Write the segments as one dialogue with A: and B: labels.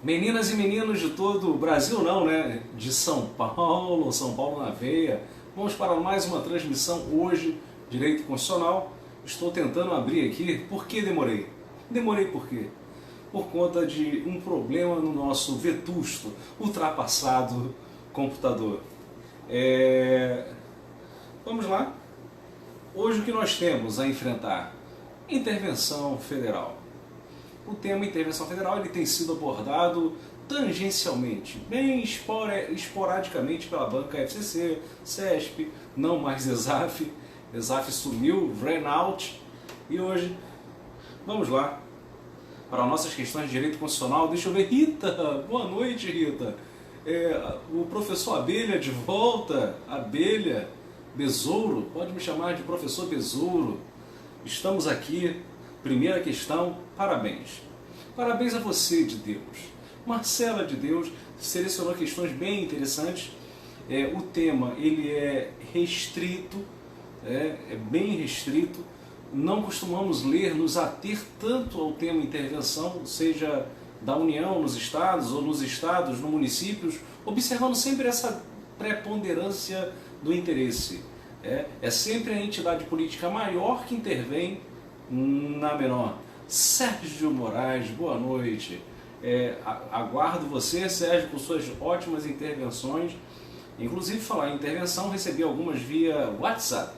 A: Meninas e meninos de todo o Brasil, não, né? De São Paulo na veia. Vamos para mais uma transmissão hoje, Direito Constitucional. Estou tentando abrir aqui. Por que demorei? Demorei por quê? Por conta de um problema no nosso vetusto, ultrapassado computador. Vamos lá? Hoje o que nós temos a enfrentar? Intervenção federal. O tema intervenção federal ele tem sido abordado tangencialmente, bem esporadicamente pela banca FCC, CESP, não mais ESAF. ESAF sumiu, ran out. E hoje, vamos lá, para nossas questões de direito constitucional. Deixa eu ver, Rita, boa noite, Rita. O professor Abelha de volta, Abelha, Besouro, pode me chamar de professor Besouro. Estamos aqui. Primeira questão, parabéns. Parabéns a você, de Deus. Marcela de Deus selecionou questões bem interessantes. O tema ele é restrito, é bem restrito. Não costumamos ler, nos ater tanto ao tema intervenção, seja da União nos estados ou nos estados, nos municípios, observando sempre essa preponderância do interesse. É sempre a entidade política maior que intervém na menor. Sérgio Moraes, boa noite. Aguardo você, Sérgio, por suas ótimas intervenções. Inclusive, falar em intervenção, recebi algumas via WhatsApp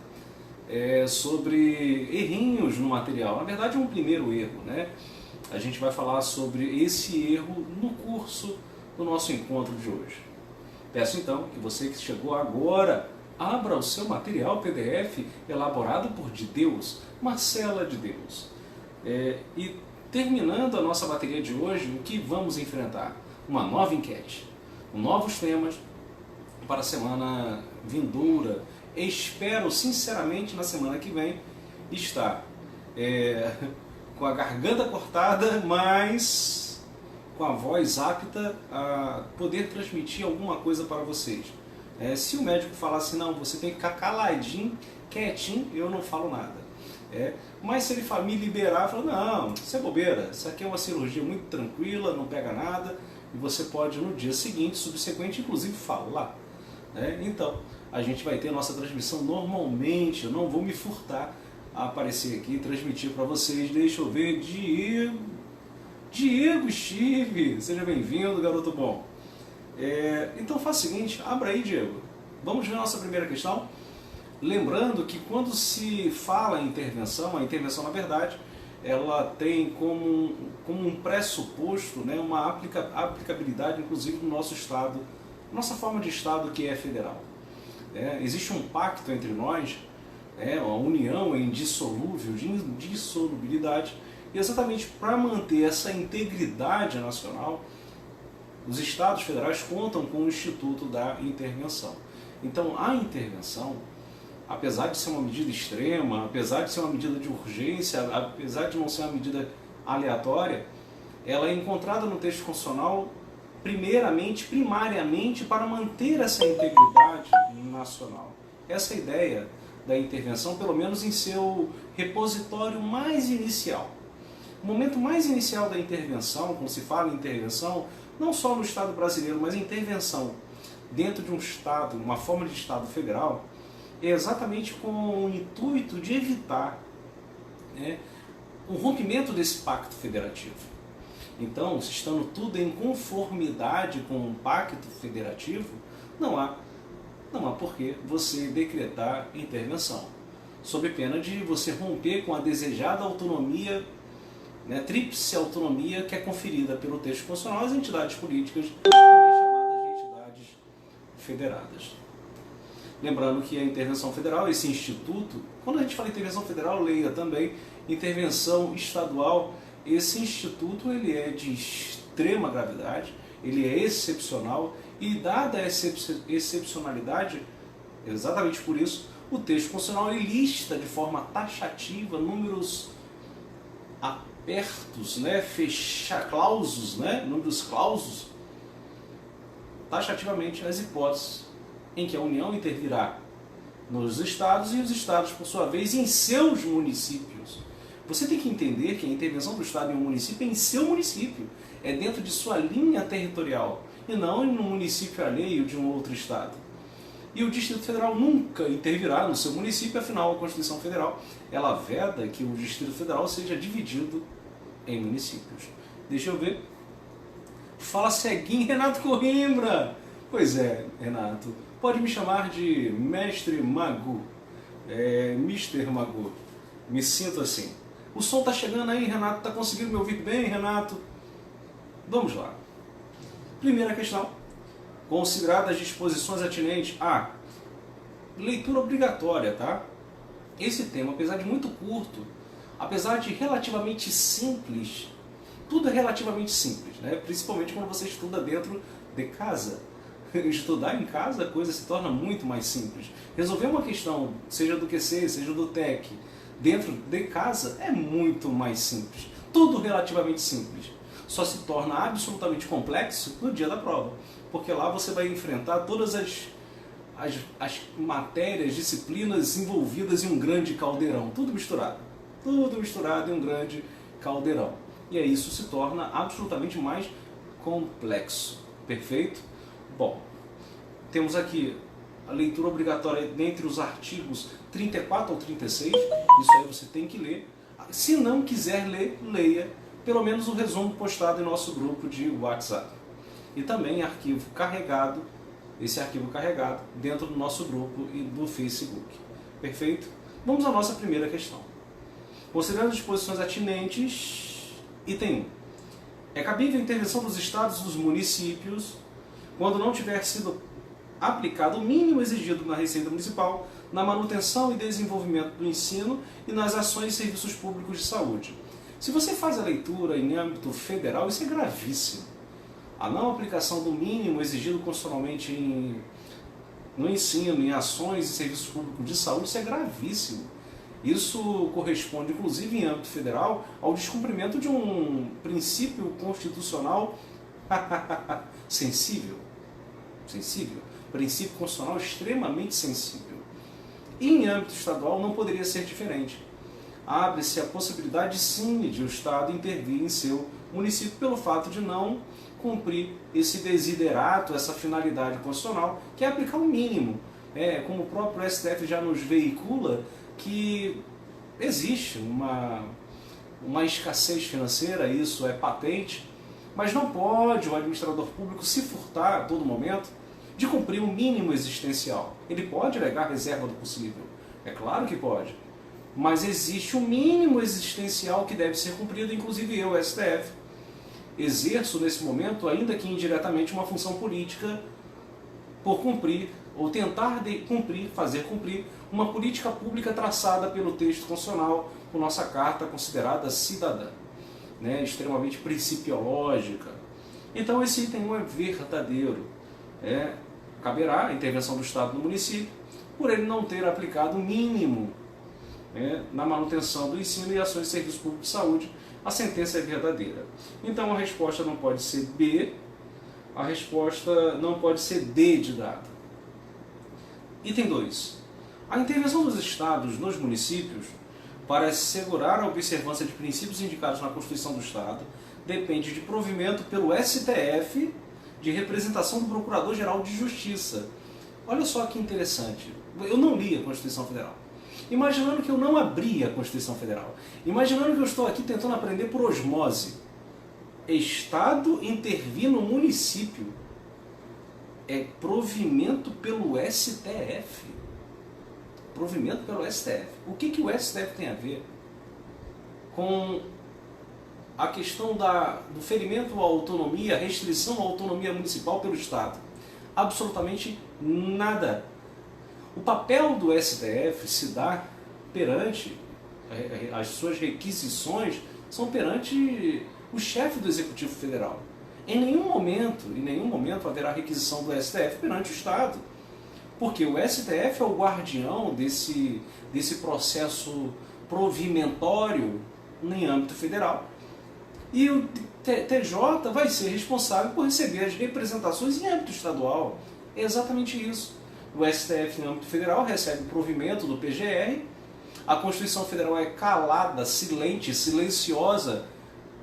A: sobre errinhos no material. Na verdade, é um primeiro erro, né? A gente vai falar sobre esse erro no curso do nosso encontro de hoje. Peço então que você que chegou agora abra o seu material PDF elaborado por de Deus, Marcela de Deus. E terminando a nossa bateria de hoje, o que vamos enfrentar? Uma nova enquete, novos temas para a semana vindoura. Espero sinceramente na semana que vem estar com a garganta cortada, mas com a voz apta a poder transmitir alguma coisa para vocês. Se o médico falar assim, não, você tem que ficar caladinho, quietinho, eu não falo nada. Mas se ele me liberar, fala, não, isso é bobeira, isso aqui é uma cirurgia muito tranquila, não pega nada, e você pode no dia seguinte, subsequente, inclusive falar. Então, a gente vai ter a nossa transmissão normalmente, eu não vou me furtar a aparecer aqui e transmitir para vocês. Deixa eu ver, Diego Steve, seja bem-vindo, garoto bom. Então faça o seguinte, abra aí, Diego. Vamos ver a nossa primeira questão. Lembrando que quando se fala em intervenção, a intervenção, na verdade, ela tem como um pressuposto, né, uma aplicabilidade, inclusive, no nosso Estado, nossa forma de Estado que é federal. Existe um pacto entre nós, uma união indissolúvel, de indissolubilidade, e exatamente para manter essa integridade nacional, os Estados federais contam com o Instituto da Intervenção. Então, a intervenção, apesar de ser uma medida extrema, apesar de ser uma medida de urgência, apesar de não ser uma medida aleatória, ela é encontrada no texto constitucional primariamente para manter essa integridade nacional. Essa é a ideia da intervenção, pelo menos em seu repositório mais inicial. O momento mais inicial da intervenção, quando se fala em intervenção, não só no Estado brasileiro, mas intervenção dentro de um Estado, uma forma de Estado federal, é exatamente com o intuito de evitar o rompimento desse pacto federativo. Então, estando tudo em conformidade com o pacto federativo, não há por que você decretar intervenção, sob pena de você romper com a desejada autonomia, tríplice autonomia que é conferida pelo texto constitucional às entidades políticas, também chamadas de entidades federadas. Lembrando que a intervenção federal, esse instituto, quando a gente fala intervenção federal, leia também intervenção estadual. Esse instituto ele é de extrema gravidade, ele é excepcional, e dada a excepcionalidade, exatamente por isso, o texto constitucional ele lista de forma taxativa números apertos, clausos, números clausos, taxativamente as hipóteses em que a União intervirá nos estados e os estados, por sua vez, em seus municípios. Você tem que entender que a intervenção do Estado em um município é em seu município, é dentro de sua linha territorial, e não em um município alheio de um outro Estado. E o Distrito Federal nunca intervirá no seu município, afinal a Constituição Federal ela veda que o Distrito Federal seja dividido em municípios. Deixa eu ver. Fala ceguinho, Renato Coimbra! Pois é, Renato, pode me chamar de Mestre Magu, Mr. Magu, me sinto assim. O som tá chegando aí, Renato, tá conseguindo me ouvir bem, Renato? Vamos lá. Primeira questão. Consideradas disposições atinentes a leitura obrigatória, tá? Esse tema, apesar de muito curto, apesar de relativamente simples, tudo é relativamente simples, né? Principalmente quando você estuda dentro de casa. Estudar em casa a coisa se torna muito mais simples. Resolver uma questão, seja do QC, seja do TEC, dentro de casa é muito mais simples. Tudo relativamente simples. Só se torna absolutamente complexo no dia da prova. Porque lá você vai enfrentar todas as matérias, disciplinas envolvidas em um grande caldeirão. Tudo misturado. Tudo misturado em um grande caldeirão. E aí isso se torna absolutamente mais complexo. Perfeito? Bom, temos aqui a leitura obrigatória dentre os artigos 34 ao 36. Isso aí você tem que ler. Se não quiser ler, leia pelo menos o resumo postado em nosso grupo de WhatsApp. E também arquivo carregado, esse arquivo carregado dentro do nosso grupo e do Facebook. Perfeito? Vamos à nossa primeira questão. Considerando as disposições atinentes, item 1. É cabível a intervenção dos estados e dos municípios quando não tiver sido aplicado o mínimo exigido na Receita Municipal na manutenção e desenvolvimento do ensino e nas ações e serviços públicos de saúde. Se você faz a leitura em âmbito federal, isso é gravíssimo. A não aplicação do mínimo exigido constitucionalmente no ensino, em ações e serviços públicos de saúde, isso é gravíssimo. Isso corresponde, inclusive, em âmbito federal, ao descumprimento de um princípio constitucional sensível. Princípio constitucional extremamente sensível. E em âmbito estadual não poderia ser diferente. Abre-se a possibilidade, sim, de o Estado intervir em seu município pelo fato de não cumprir esse desiderato, essa finalidade constitucional, que é aplicar o mínimo. Como o próprio STF já nos veicula, que existe uma escassez financeira, isso é patente, mas não pode o administrador público se furtar a todo momento de cumprir o mínimo existencial. Ele pode alegar reserva do possível, é claro que pode, mas existe um mínimo existencial que deve ser cumprido, inclusive eu, STF, exerço nesse momento, ainda que indiretamente, uma função política por cumprir, ou tentar fazer cumprir, uma política pública traçada pelo texto constitucional, com nossa carta considerada cidadã, né, extremamente principiológica. Então esse item 1 é verdadeiro. Caberá a intervenção do Estado no município, por ele não ter aplicado o mínimo na manutenção do ensino e ações de serviço público de saúde. A sentença é verdadeira. Então a resposta não pode ser B, a resposta não pode ser D de dado. Item 2. A intervenção dos estados nos municípios para assegurar a observância de princípios indicados na Constituição do Estado depende de provimento pelo STF de representação do Procurador-Geral de Justiça. Olha só que interessante. Eu não li a Constituição Federal. Imaginando que eu não abri a Constituição Federal. Imaginando que eu estou aqui tentando aprender por osmose. Estado intervir no município. É provimento pelo STF. Provimento pelo STF. O que o STF tem a ver com a questão do ferimento à autonomia, restrição à autonomia municipal pelo Estado? Absolutamente nada. O papel do STF se dá perante, as suas requisições são perante o chefe do Executivo Federal. Em nenhum momento haverá requisição do STF perante o Estado. Porque o STF é o guardião desse processo provimentório em âmbito federal. E o TJ vai ser responsável por receber as representações em âmbito estadual. É exatamente isso. O STF, em âmbito federal, recebe o provimento do PGR A Constituição Federal é calada, silente, silenciosa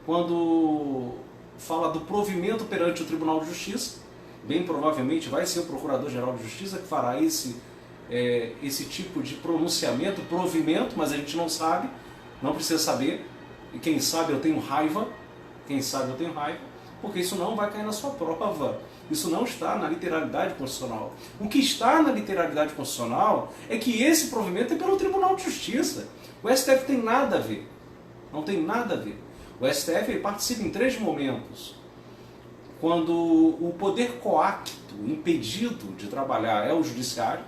A: quando fala do provimento perante o Tribunal de Justiça. Bem provavelmente vai ser o Procurador-Geral de Justiça que fará esse tipo de pronunciamento, provimento, mas a gente não sabe, não precisa saber. E quem sabe eu tenho raiva, porque isso não vai cair na sua prova. Isso não está na literalidade constitucional. O que está na literalidade constitucional é que esse provimento é pelo Tribunal de Justiça. O STF tem nada a ver. Não tem nada a ver. O STF ele participa em 3 momentos. Quando o poder coacto, impedido de trabalhar, é o judiciário,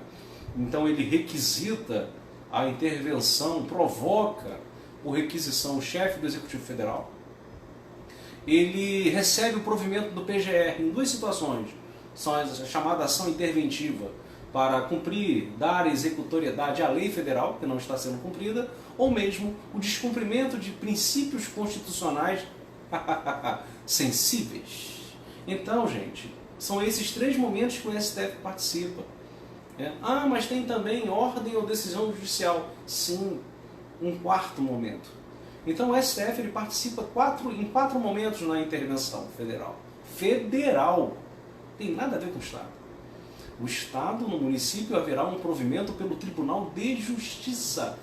A: então ele requisita a intervenção, provoca por requisição o chefe do Executivo Federal. Ele recebe o provimento do PGR em 2 situações. São a chamada ação interventiva para cumprir, dar executoriedade à lei federal, que não está sendo cumprida, ou mesmo o descumprimento de princípios constitucionais sensíveis. Então, gente, são esses 3 momentos que o STF participa. Ah, mas tem também ordem ou decisão judicial. Sim, um 4º momento. Então o STF ele participa em 4 momentos na intervenção federal. Federal. Tem nada a ver com o Estado. O Estado, no município, haverá um provimento pelo Tribunal de Justiça.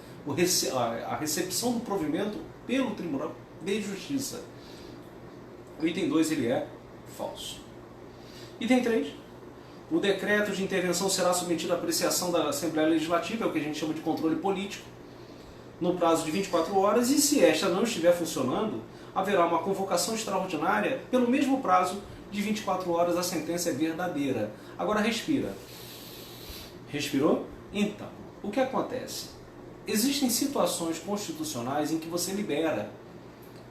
A: A recepção do provimento pelo Tribunal de Justiça. O item 2 ele é falso. Item 3. O decreto de intervenção será submetido à apreciação da Assembleia Legislativa, é o que a gente chama de controle político, no prazo de 24 horas, e se esta não estiver funcionando, haverá uma convocação extraordinária pelo mesmo prazo de 24 horas, a sentença é verdadeira. Agora respira. Respirou? Então, o que acontece? Existem situações constitucionais em que você libera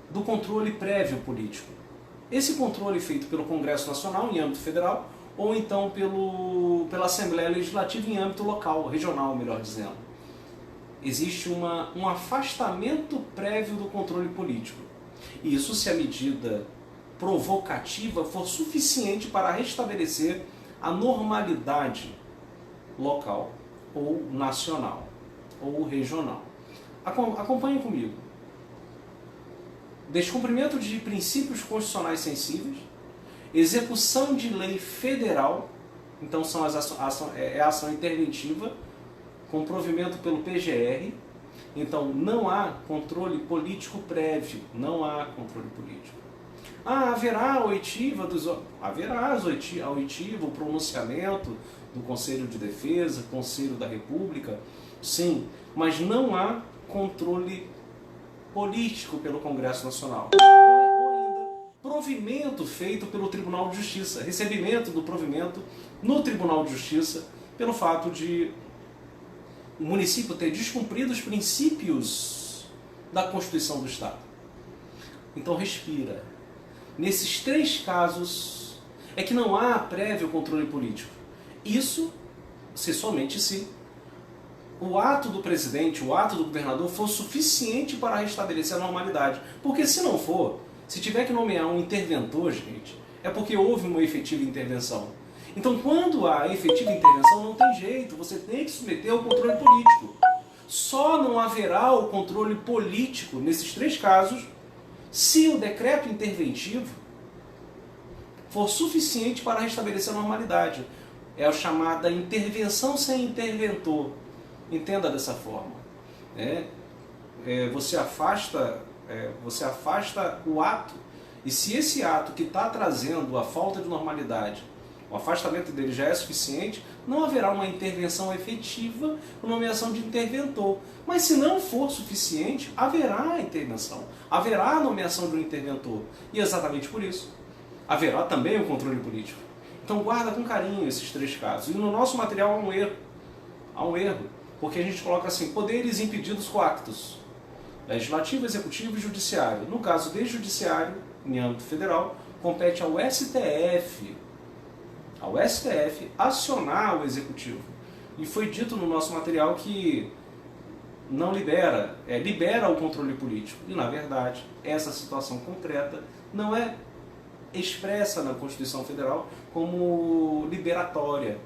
A: do controle prévio político. Esse controle feito pelo Congresso Nacional em âmbito federal, ou então pela Assembleia Legislativa em âmbito local, regional, melhor dizendo. Existe um afastamento prévio do controle político. Isso se a medida provocativa for suficiente para restabelecer a normalidade local, ou nacional, ou regional. Acompanhe comigo. Descumprimento de princípios constitucionais sensíveis, execução de lei federal, então é a ação interventiva, com provimento pelo PGR, então não há controle político prévio, não há controle político. Haverá a oitiva a oitiva, o pronunciamento do Conselho de Defesa, Conselho da República, sim, mas não há controle político pelo Congresso Nacional. Ou ainda, provimento feito pelo Tribunal de Justiça, recebimento do provimento no Tribunal de Justiça, pelo fato de o município ter descumprido os princípios da Constituição do Estado. Então respira. Nesses 3 casos é que não há prévio controle político. Isso somente se o ato do presidente, o ato do governador for suficiente para restabelecer a normalidade. Porque se não for, se tiver que nomear um interventor, gente, é porque houve uma efetiva intervenção. Então, quando há efetiva intervenção, não tem jeito, você tem que submeter ao controle político. Só não haverá o controle político nesses 3 casos se o decreto interventivo for suficiente para restabelecer a normalidade. É a chamada intervenção sem interventor. Entenda dessa forma. Você afasta o ato, e se esse ato que está trazendo a falta de normalidade, o afastamento dele já é suficiente, não haverá uma intervenção efetiva com nomeação de interventor. Mas se não for suficiente, haverá a intervenção, haverá a nomeação de um interventor. E exatamente por isso, haverá também o controle político. Então guarda com carinho esses 3 casos. E no nosso material há um erro. Há um erro, porque a gente coloca assim, poderes impedidos coactos. Legislativo, Executivo e Judiciário. No caso de Judiciário, em âmbito federal, compete ao STF acionar o Executivo. E foi dito no nosso material que não libera o controle político. E, na verdade, essa situação concreta não é expressa na Constituição Federal como liberatória.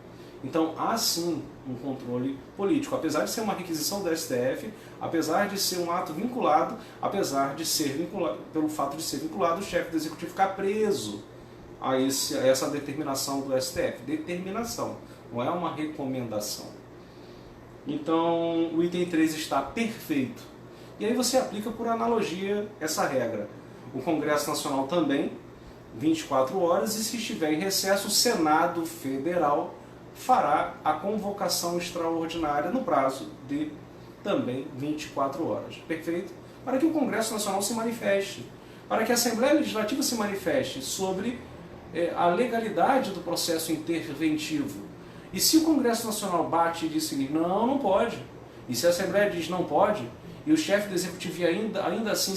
A: Então há sim um controle político, apesar de ser uma requisição do STF, apesar de ser um ato vinculado, apesar de ser vinculado, pelo fato de ser vinculado, o chefe do executivo ficar preso a essa determinação do STF. Determinação, não é uma recomendação. Então o item 3 está perfeito. E aí você aplica por analogia essa regra. O Congresso Nacional também, 24 horas, e se estiver em recesso, o Senado Federal fará a convocação extraordinária no prazo de também 24 horas. Perfeito? Para que o Congresso Nacional se manifeste, para que a Assembleia Legislativa se manifeste sobre a legalidade do processo interventivo. E se o Congresso Nacional bate e diz o seguinte, não, não pode, e se a Assembleia diz não pode, e o chefe do Executivo ainda assim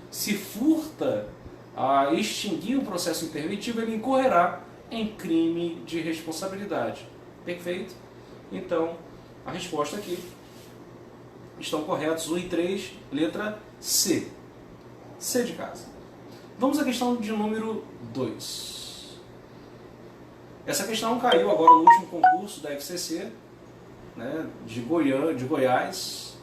A: se furta a extinguir o processo interventivo, ele incorrerá em crime de responsabilidade. Perfeito? Então, a resposta aqui estão corretos 1 e 3, letra C. C de casa. Vamos à questão de número 2. Essa questão caiu agora no último concurso da FCC, né, de Goiás.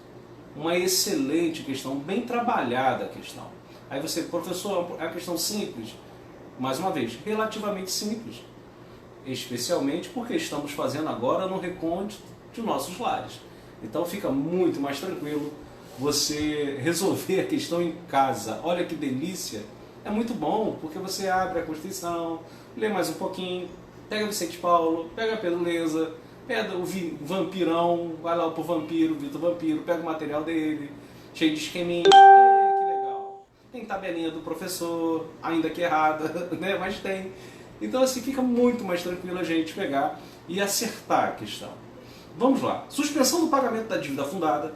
A: Uma excelente questão, bem trabalhada a questão. Aí você, professor, é uma questão simples. Mais uma vez, relativamente simples. Especialmente porque estamos fazendo agora no recôndito de nossos lares. Então fica muito mais tranquilo você resolver a questão em casa. Olha que delícia! É muito bom, porque você abre a Constituição, lê mais um pouquinho, pega Vicente Paulo, pega Pedro Leza, pega o Vampirão, vai lá pro Vampiro, Vitor Vampiro, pega o material dele, cheio de esqueminha. Que legal! Tem tabelinha do professor, ainda que errada, né? Mas tem. Então assim fica muito mais tranquilo a gente pegar e acertar a questão. Vamos lá. Suspensão do pagamento da dívida fundada.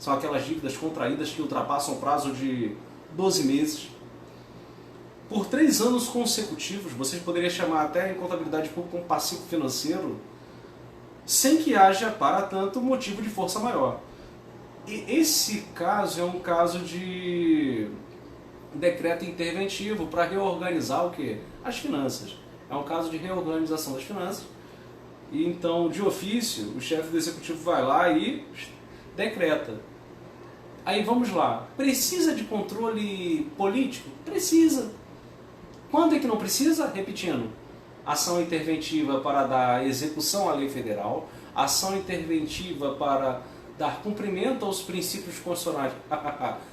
A: São aquelas dívidas contraídas que ultrapassam o prazo de 12 meses. Por 3 anos consecutivos, vocês poderiam chamar até em contabilidade pública um passivo financeiro, sem que haja, para tanto, motivo de força maior. E esse caso é um caso de decreto interventivo para reorganizar o quê? As finanças. É um caso de reorganização das finanças. E então, de ofício, o chefe do executivo vai lá e decreta. Aí vamos lá. Precisa de controle político? Precisa. Quando é que não precisa? Repetindo. Ação interventiva para dar execução à lei federal, ação interventiva para dar cumprimento aos princípios constitucionais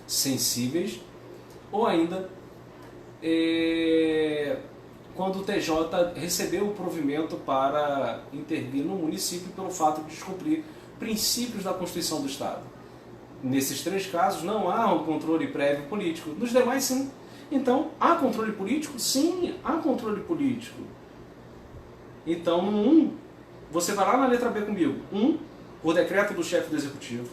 A: sensíveis, ou ainda quando o TJ recebeu o provimento para intervir no município pelo fato de descumprir princípios da Constituição do Estado. Nesses 3 casos não há um controle prévio político, nos demais sim. Então, há controle político? Sim, há controle político. Então, no 1, você vai lá na letra B comigo. 1, por decreto do chefe do executivo,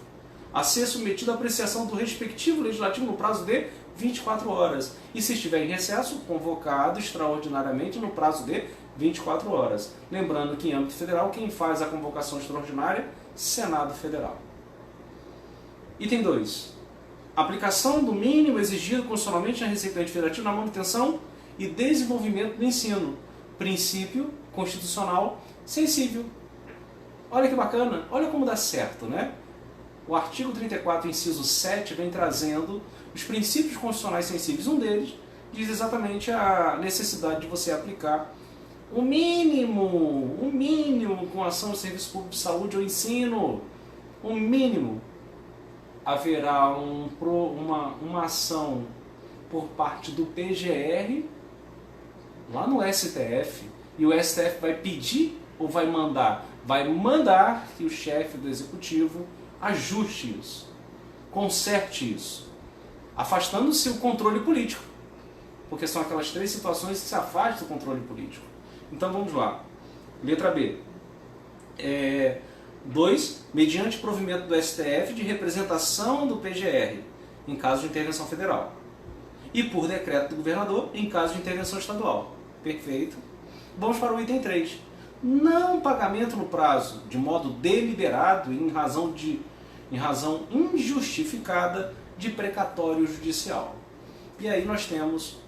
A: a ser submetido à apreciação do respectivo legislativo no prazo de 24 horas. E se estiver em recesso, convocado extraordinariamente no prazo de 24 horas. Lembrando que em âmbito federal, quem faz a convocação extraordinária? Senado Federal. Item 2. Aplicação do mínimo exigido constitucionalmente na Receita Federativa na manutenção e desenvolvimento do ensino. Princípio constitucional sensível. Olha que bacana, olha como dá certo, né? O artigo 34, inciso 7, vem trazendo os princípios constitucionais sensíveis. Um deles diz exatamente a necessidade de você aplicar o mínimo com ação de serviço público de saúde ou ensino. O mínimo. Haverá uma ação por parte do PGR lá no STF, e o STF vai pedir ou vai mandar? Vai mandar que o chefe do executivo ajuste isso, conserte isso, afastando-se o controle político, porque são aquelas 3 situações que se afastam do controle político. Então vamos lá. Letra B. 2. Mediante provimento do STF de representação do PGR, em caso de intervenção federal. E por decreto do governador, em caso de intervenção estadual. Perfeito. Vamos para o item 3. Não pagamento no prazo, de modo deliberado, em razão injustificada de precatório judicial. E aí nós temos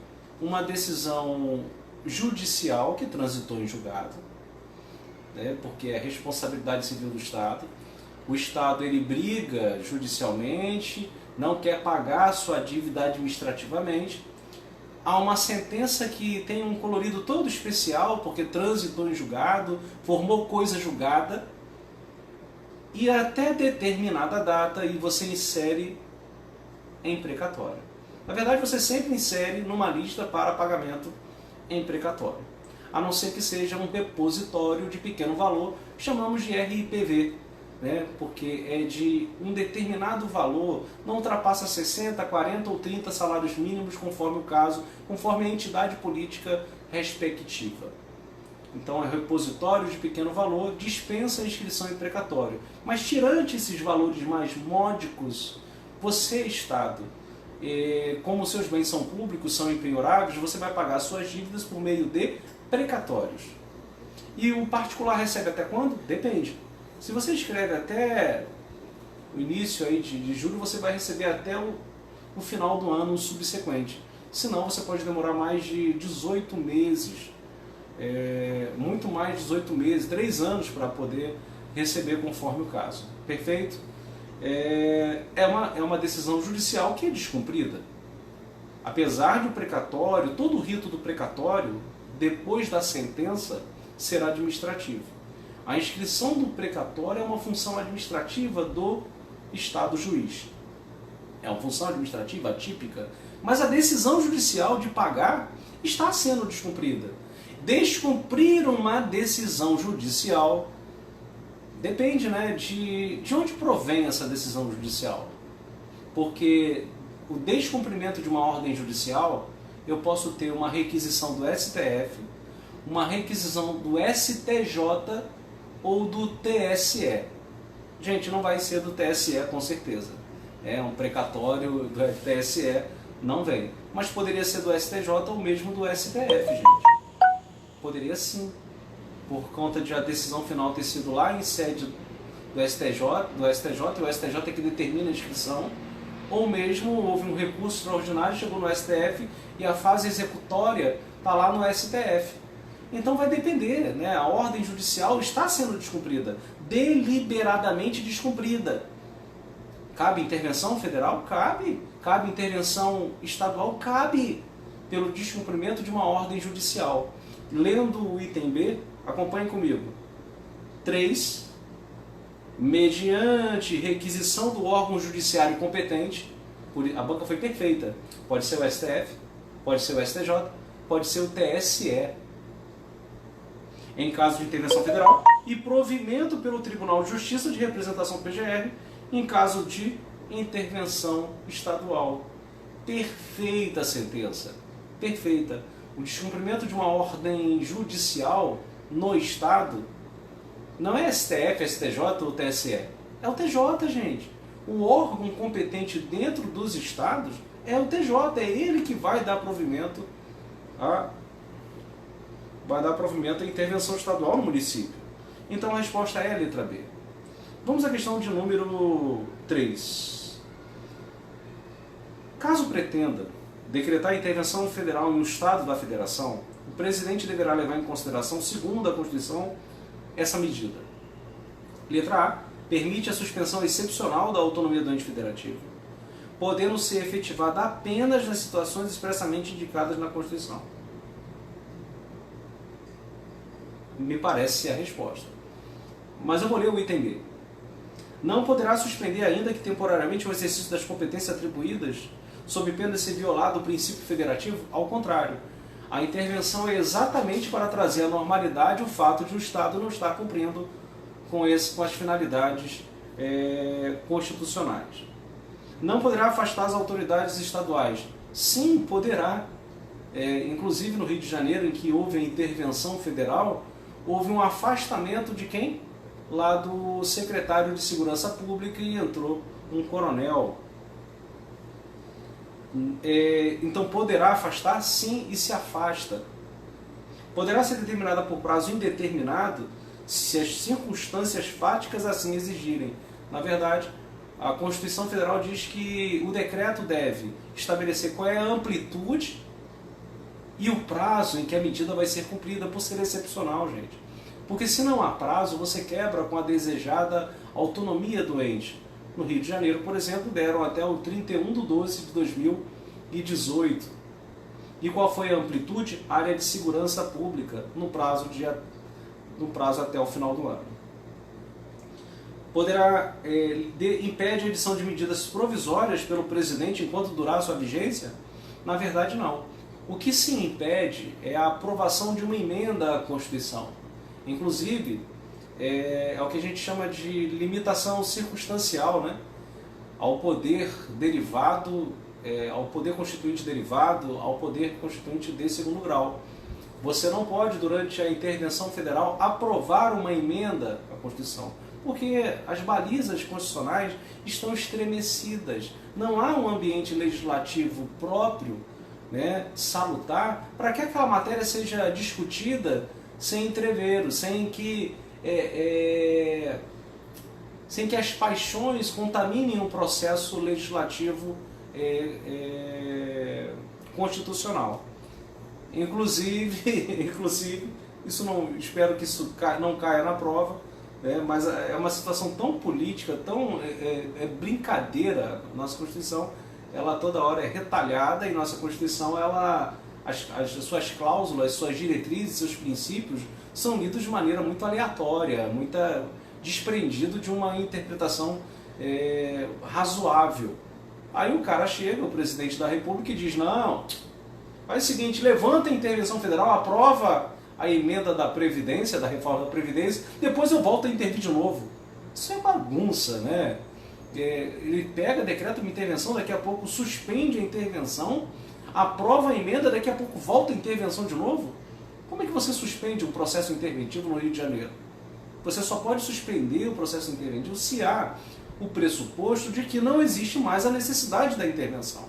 A: uma decisão judicial que transitou em julgado, né, porque é responsabilidade civil do Estado. O Estado ele briga judicialmente, não quer pagar a sua dívida administrativamente. Há uma sentença que tem um colorido todo especial, porque transitou em julgado, formou coisa julgada, e até determinada data e você insere em precatório. Na verdade, você sempre insere numa lista para pagamento em precatório, a não ser que seja um depositório de pequeno valor, chamamos de RIPV, né? Porque é de um determinado valor, não ultrapassa 60, 40 ou 30 salários mínimos, conforme o caso, conforme a entidade política respectiva. Então é repositório de pequeno valor, dispensa a inscrição em precatório. Mas tirante esses valores mais módicos, você, Estado, como seus bens são públicos, são impenhoráveis, você vai pagar suas dívidas por meio de precatórios. E o particular recebe até quando? Depende. Se você escreve até o início aí de julho, você vai receber até o final do ano subsequente. Senão você pode demorar mais de 18 meses, muito mais de 18 meses, 3 anos para poder receber conforme o caso. Perfeito? É uma decisão judicial que é descumprida. Apesar do precatório, todo o rito do precatório, depois da sentença, será administrativo. A inscrição do precatório é uma função administrativa do Estado juiz. É uma função administrativa atípica, mas a decisão judicial de pagar está sendo descumprida. Descumprir uma decisão judicial depende, né, de onde provém essa decisão judicial. Porque o descumprimento de uma ordem judicial, eu posso ter uma requisição do STF, uma requisição do STJ ou do TSE. Gente, não vai ser do TSE com certeza. É um precatório do TSE, não vem. Mas poderia ser do STJ ou mesmo do STF, gente. Poderia sim, por conta de a decisão final ter sido lá em sede do STJ, e o STJ é que determina a inscrição, ou mesmo houve um recurso extraordinário, chegou no STF e a fase executória está lá no STF. Então vai depender, né? A ordem judicial está sendo descumprida, deliberadamente descumprida. Cabe intervenção federal? Cabe. Cabe intervenção estadual? Cabe, pelo descumprimento de uma ordem judicial. Lendo o item B, acompanhe comigo. 3. Mediante requisição do órgão judiciário competente, a banca foi perfeita, pode ser o STF, pode ser o STJ, pode ser o TSE, em caso de intervenção federal, e provimento pelo Tribunal de Justiça de representação PGR, em caso de intervenção estadual. Perfeita a sentença, perfeita. O descumprimento de uma ordem judicial no Estado não é STF, STJ ou TSE. É o TJ, gente. O órgão competente dentro dos estados é o TJ. É ele que vai dar provimento à intervenção estadual no município. Então a resposta é a letra B. Vamos à questão de número 3. Caso pretenda decretar intervenção federal em um estado da federação, o presidente deverá levar em consideração, segundo a Constituição, essa medida. Letra A. Permite a suspensão excepcional da autonomia do ente federativo, podendo ser efetivada apenas nas situações expressamente indicadas na Constituição. Me parece ser a resposta. Mas eu vou ler o item B. Não poderá suspender ainda que temporariamente o exercício das competências atribuídas sob pena de ser violado o princípio federativo. Ao contrário, a intervenção é exatamente para trazer à normalidade o fato de o Estado não estar cumprindo com as finalidades constitucionais. Não poderá afastar as autoridades estaduais. Sim, poderá. Inclusive no Rio de Janeiro, em que houve a intervenção federal, houve um afastamento de quem? Lá do secretário de Segurança Pública, e entrou um coronel. Então poderá afastar? Sim, e se afasta. Poderá ser determinada por prazo indeterminado se as circunstâncias fáticas assim exigirem. Na verdade, a Constituição Federal diz que o decreto deve estabelecer qual é a amplitude e o prazo em que a medida vai ser cumprida, por ser excepcional, gente. Porque se não há prazo, você quebra com a desejada autonomia do ente. No Rio de Janeiro, por exemplo, deram até o 31/12/2018. E qual foi a amplitude? Área de segurança pública, no prazo até o final do ano. Impede a edição de medidas provisórias pelo presidente enquanto durar a sua vigência? Na verdade, não. O que se impede é a aprovação de uma emenda à Constituição. Inclusive, é o que a gente chama de limitação circunstancial, né? Ao poder derivado, ao poder constituinte derivado, ao poder constituinte de segundo grau. Você não pode, durante a intervenção federal, aprovar uma emenda à Constituição, porque as balizas constitucionais estão estremecidas. Não há um ambiente legislativo próprio, né, salutar, para que aquela matéria seja discutida sem entrevero, sem que as paixões contaminem o processo legislativo constitucional. Inclusive, isso não, espero que isso não caia na prova, mas é uma situação tão política, tão brincadeira. Nossa Constituição, ela toda hora é retalhada, e nossa Constituição, as suas cláusulas, suas diretrizes, seus princípios são lidos de maneira muito aleatória, muito desprendido de uma interpretação razoável. Aí o cara chega, o presidente da República, e diz: não, faz o seguinte, levanta a intervenção federal, aprova a emenda da Previdência, da reforma da Previdência, depois eu volto a intervir de novo. Isso é bagunça, né? Ele pega, decreta uma intervenção, daqui a pouco suspende a intervenção, aprova a emenda, daqui a pouco volta a intervenção de novo. Como é que você suspende um processo interventivo no Rio de Janeiro? Você só pode suspender o processo interventivo se há o pressuposto de que não existe mais a necessidade da intervenção.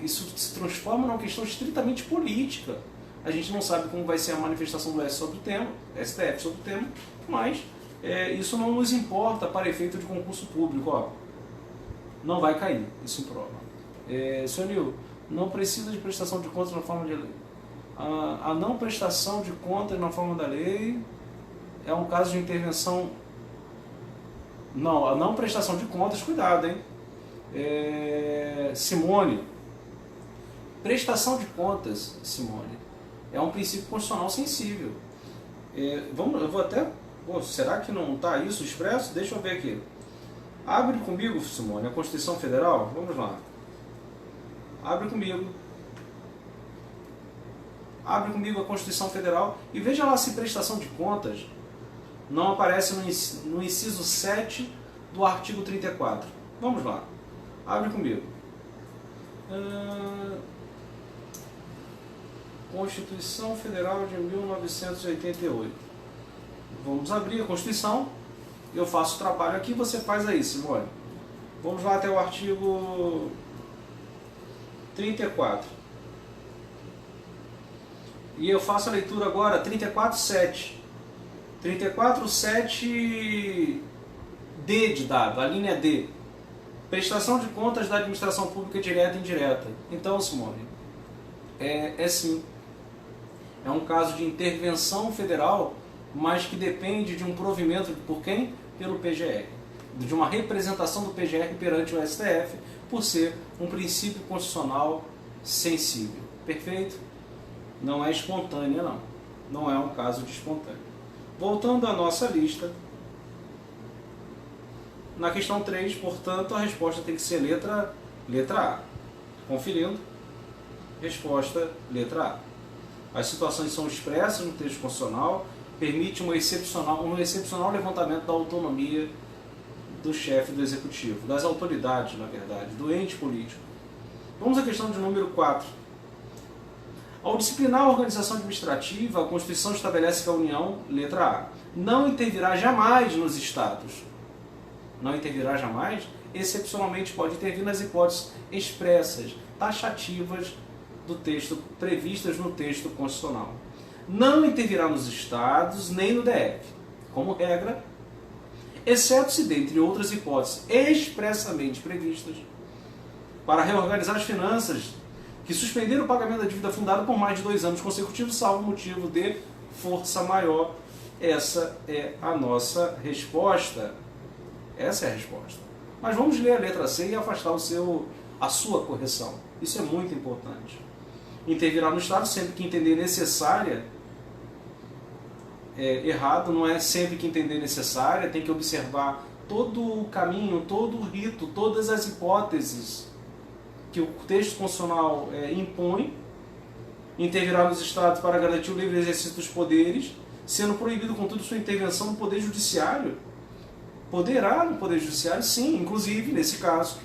A: Isso se transforma numa questão estritamente política. A gente não sabe como vai ser a manifestação do STF sobre o tema, mas isso não nos importa para efeito de concurso público. Não vai cair, isso prova. Senhor Nil, não precisa de prestação de contas na forma de lei. A não prestação de contas na forma da lei é um caso de intervenção. Não, a não prestação de contas, cuidado, hein? Simone, prestação de contas, Simone, é um princípio constitucional sensível. Eu vou até... será que não está isso expresso? Deixa eu ver aqui. Abre comigo, Simone, a Constituição Federal. Vamos lá. Abre comigo. Abre comigo a Constituição Federal e veja lá se prestação de contas não aparece no inciso 7 do artigo 34. Vamos lá. Abre comigo. Constituição Federal de 1988. Vamos abrir a Constituição. Eu faço o trabalho aqui, você faz aí, Simone. Vamos lá até o artigo 34. E eu faço a leitura agora, 34.7. 34.7D de dado, a linha D. Prestação de contas da administração pública direta e indireta. Então, Simone, sim. É um caso de intervenção federal, mas que depende de um provimento por quem? Pelo PGR. De uma representação do PGR perante o STF, por ser um princípio constitucional sensível. Perfeito? Não é espontânea, não. Não é um caso de espontâneo. Voltando à nossa lista, na questão 3, portanto, a resposta tem que ser letra A. Conferindo, resposta letra A. As situações são expressas no texto constitucional, permite um excepcional levantamento da autonomia do chefe do executivo, das autoridades, na verdade, do ente político. Vamos à questão de número 4. Ao disciplinar a organização administrativa, a Constituição estabelece que a União, letra A, não intervirá jamais nos estados. Não intervirá jamais, excepcionalmente pode intervir nas hipóteses expressas, taxativas do texto, previstas no texto constitucional. Não intervirá nos estados nem no DF, como regra, exceto se, dentre outras hipóteses expressamente previstas, para reorganizar as finanças, que suspenderam o pagamento da dívida fundada por mais de 2 anos consecutivos, salvo motivo de força maior. Essa é a nossa resposta. Essa é a resposta. Mas vamos ler a letra C e afastar a sua correção. Isso é muito importante. Intervirá no Estado sempre que entender necessária. Errado, não é sempre que entender necessária, tem que observar todo o caminho, todo o rito, todas as hipóteses que o texto constitucional impõe. Intervirá nos Estados para garantir o livre exercício dos poderes, sendo proibido, contudo, sua intervenção no Poder Judiciário. Poderá no Poder Judiciário, sim, inclusive, nesse caso,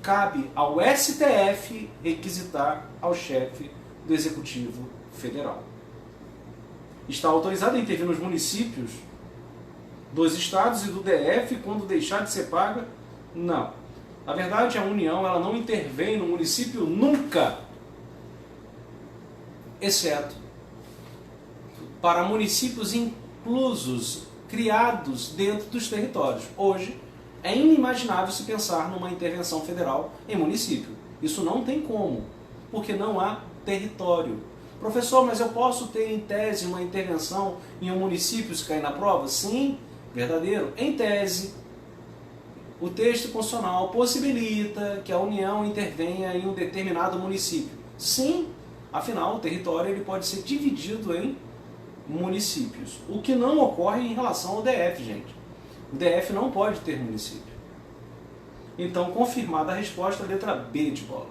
A: cabe ao STF requisitar ao chefe do Executivo Federal. Está autorizado a intervir nos municípios dos estados e do DF quando deixar de ser paga? Não. Na verdade, a União ela não intervém no município nunca, exceto para municípios inclusos, criados dentro dos territórios. Hoje, é inimaginável se pensar numa intervenção federal em município. Isso não tem como, porque não há território. Professor, mas eu posso ter em tese uma intervenção em um município se cair na prova? Sim, verdadeiro. Em tese, o texto constitucional possibilita que a União intervenha em um determinado município. Sim, afinal, o território ele pode ser dividido em municípios. O que não ocorre em relação ao DF, gente. O DF não pode ter município. Então, confirmada a resposta, a letra B de bola.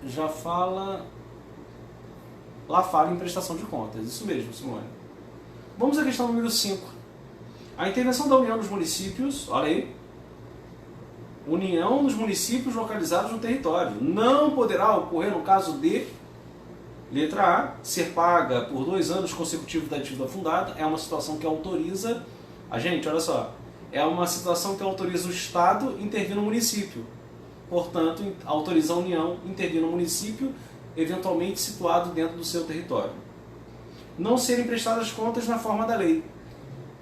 A: Já fala... Lá fala em prestação de contas. Isso mesmo, Simone. Vamos à questão número 5. A intervenção da União nos municípios, olha aí. União nos municípios localizados no território. Não poderá ocorrer no caso de... Letra A, ser paga por 2 anos consecutivos da dívida fundada. É uma situação que autoriza... Gente, olha só. É uma situação que autoriza o Estado intervir no município. Portanto, autoriza a União intervir no município eventualmente situado dentro do seu território. Não serem prestadas contas na forma da lei.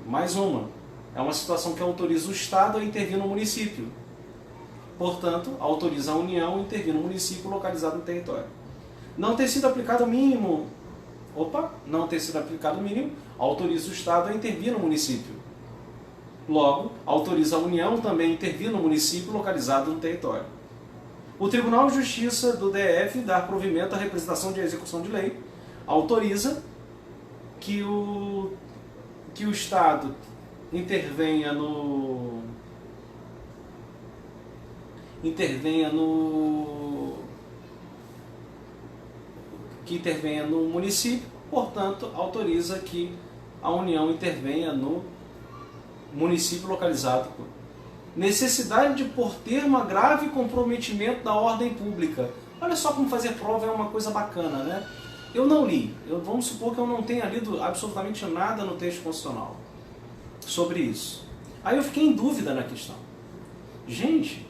A: Mais uma. É uma situação que autoriza o Estado a intervir no município. Portanto, autoriza a União a intervir no município localizado no território. Não ter sido aplicado o mínimo. Não ter sido aplicado o mínimo, autoriza o Estado a intervir no município. Logo, autoriza a União também a intervir no município localizado no território. O Tribunal de Justiça do DF dar provimento à representação de execução de lei, autoriza que o Estado intervenha no município, portanto, autoriza que a União intervenha no município localizado. Necessidade de por termo grave comprometimento da ordem pública. Olha só como fazer prova é uma coisa bacana, né? Eu não li. Vamos supor que eu não tenha lido absolutamente nada no texto constitucional sobre isso. Aí eu fiquei em dúvida na questão. Gente,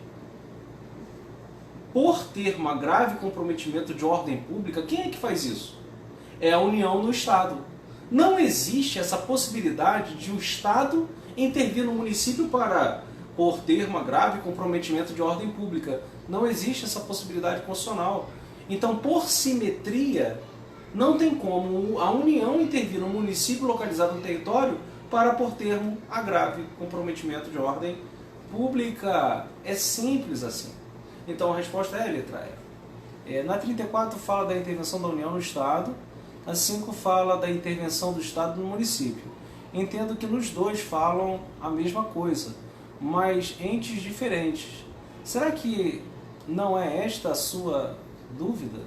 A: por termo grave comprometimento de ordem pública, quem é que faz isso? É a União no Estado. Não existe essa possibilidade de o Estado intervir no município para por termo grave comprometimento de ordem pública. Não existe essa possibilidade constitucional. Então, por simetria, não tem como a União intervir no município localizado no território para por termo grave comprometimento de ordem pública. É simples assim. Então, a resposta é a letra E. Na 34 fala da intervenção da União no Estado, na 5 fala da intervenção do Estado no município. Entendo que nos dois falam a mesma coisa, mas entes diferentes. Será que não é esta a sua dúvida?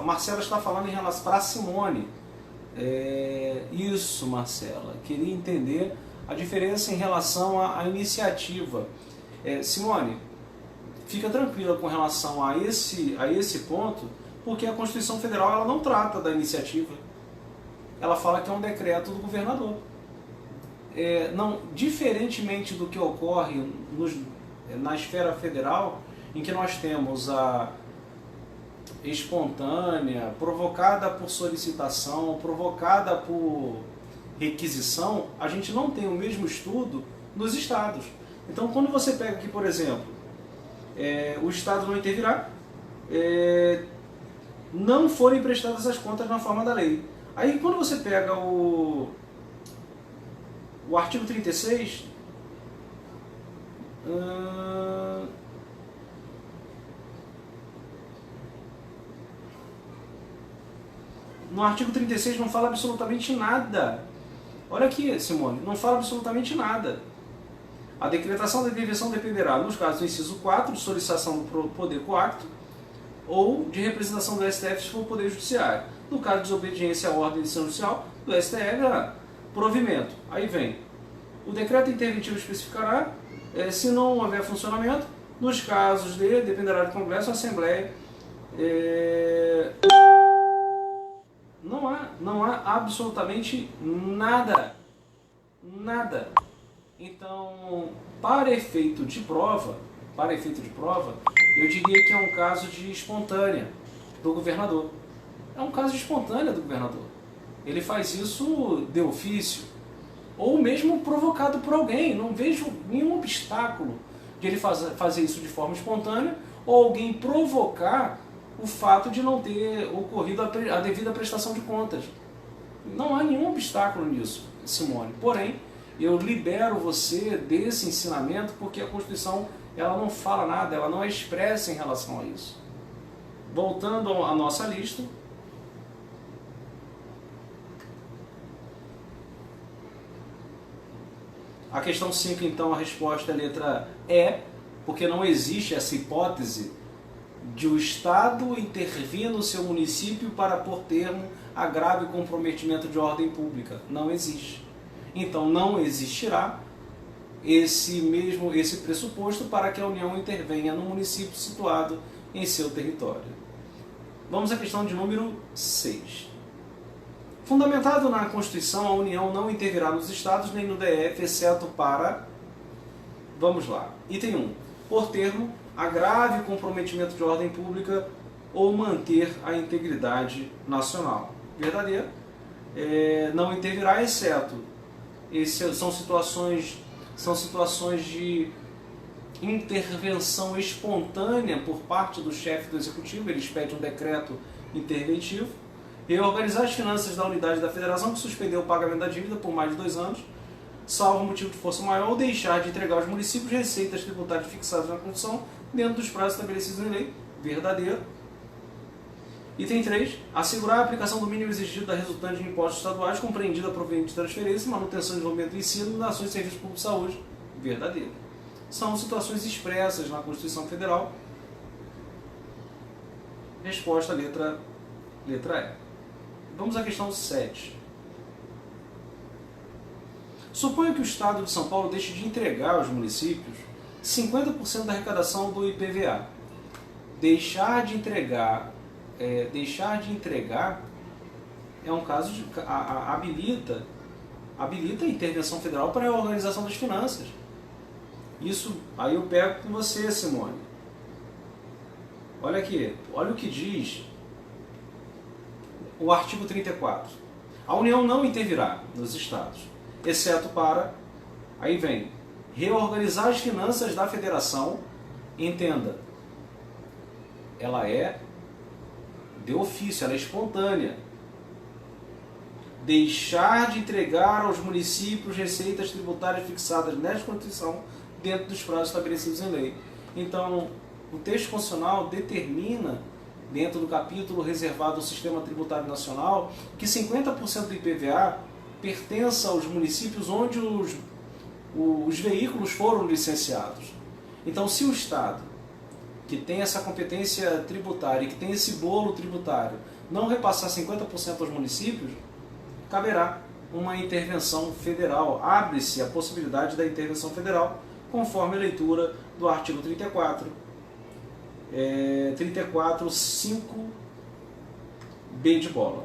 A: Marcela está falando em relação para Simone. Isso, Marcela. Queria entender a diferença em relação à iniciativa. Simone, fica tranquila com relação a esse ponto, porque a Constituição Federal ela não trata da iniciativa. Ela fala que é um decreto do governador. Diferentemente do que ocorre na esfera federal, em que nós temos a espontânea, provocada por solicitação, provocada por requisição, a gente não tem o mesmo estudo nos estados. Então, quando você pega aqui, por exemplo, o Estado não intervirá, não forem prestadas as contas na forma da lei. Aí quando você pega o artigo 36, no artigo 36 não fala absolutamente nada. Olha aqui, Simone, não fala absolutamente nada. A decretação da intervenção dependerá, nos casos do inciso 4, de solicitação do poder coacto ou de representação do STF se for o poder judiciário. No caso de desobediência à ordem de decisão judicial, do STF, provimento. Aí vem, o decreto interventivo especificará, se não houver funcionamento, nos casos de, dependerá do Congresso, Assembleia, não há absolutamente nada. Nada. Então, para efeito de prova, eu diria que é um caso de espontânea do governador. É um caso de espontânea do governador. Ele faz isso de ofício, ou mesmo provocado por alguém. Não vejo nenhum obstáculo de ele fazer isso de forma espontânea, ou alguém provocar o fato de não ter ocorrido a devida prestação de contas. Não há nenhum obstáculo nisso, Simone. Porém, eu libero você desse ensinamento porque a Constituição ela não fala nada, ela não é expressa em relação a isso. Voltando à nossa lista. A questão 5, então, a resposta é a letra E, porque não existe essa hipótese de o Estado intervir no seu município para pôr termo a grave comprometimento de ordem pública. Não existe. Então não existirá esse pressuposto para que a União intervenha no município situado em seu território. Vamos à questão de número 6. Fundamentado na Constituição, a União não intervirá nos Estados nem no DF, exceto para... Vamos lá. Item 1. Por termo, a grave comprometimento de ordem pública ou manter a integridade nacional. Verdadeiro. Não intervirá, exceto... São situações de intervenção espontânea por parte do chefe do Executivo, ele expede um decreto interventivo, reorganizar as finanças da unidade da Federação que suspendeu o pagamento da dívida por mais de 2 anos, salvo motivo de força maior, ou deixar de entregar aos municípios receitas tributárias fixadas na Constituição dentro dos prazos estabelecidos em lei. Verdadeiro. Item 3. Assegurar a aplicação do mínimo exigido da resultante de impostos estaduais compreendida proveniente de transferência, manutenção, desenvolvimento e ensino, nações e serviços públicos de saúde. Verdadeiro. São situações expressas na Constituição Federal. Resposta letra E. Vamos à questão 7. Suponha que o Estado de São Paulo deixe de entregar aos municípios 50% da arrecadação do IPVA. Deixar de entregar é um caso de habilita a intervenção federal para a organização das finanças. Isso aí eu pego com você, Simone. Olha aqui, olha o que diz o artigo 34. A União não intervirá nos estados, exceto para, aí vem, reorganizar as finanças da federação. Entenda, ela é de ofício, ela é espontânea. Deixar de entregar aos municípios receitas tributárias fixadas nesta Constituição dentro dos prazos estabelecidos em lei. Então, o texto constitucional determina, dentro do capítulo reservado ao Sistema Tributário Nacional, que 50% do IPVA pertença aos municípios onde os veículos foram licenciados. Então, se o Estado, que tem essa competência tributária e que tem esse bolo tributário, não repassar 50% aos municípios, caberá uma intervenção federal. Abre-se a possibilidade da intervenção federal, conforme a leitura do artigo 34, 5b de bola.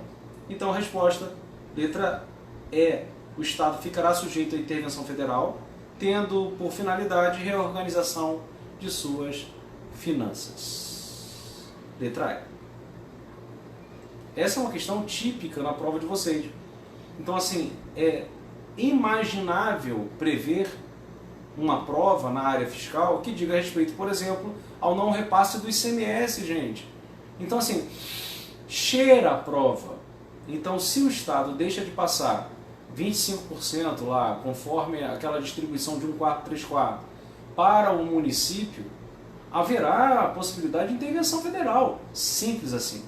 A: Então a resposta, letra E, o Estado ficará sujeito à intervenção federal, tendo por finalidade reorganização de suas finanças. Letra E. Essa é uma questão típica na prova de vocês. Então, assim, é imaginável prever uma prova na área fiscal que diga respeito, por exemplo, ao não repasse do ICMS, gente. Então, assim, cheira a prova. Então, se o Estado deixa de passar 25% lá, conforme aquela distribuição de 1/4, 3/4, para o município, haverá a possibilidade de intervenção federal. Simples assim.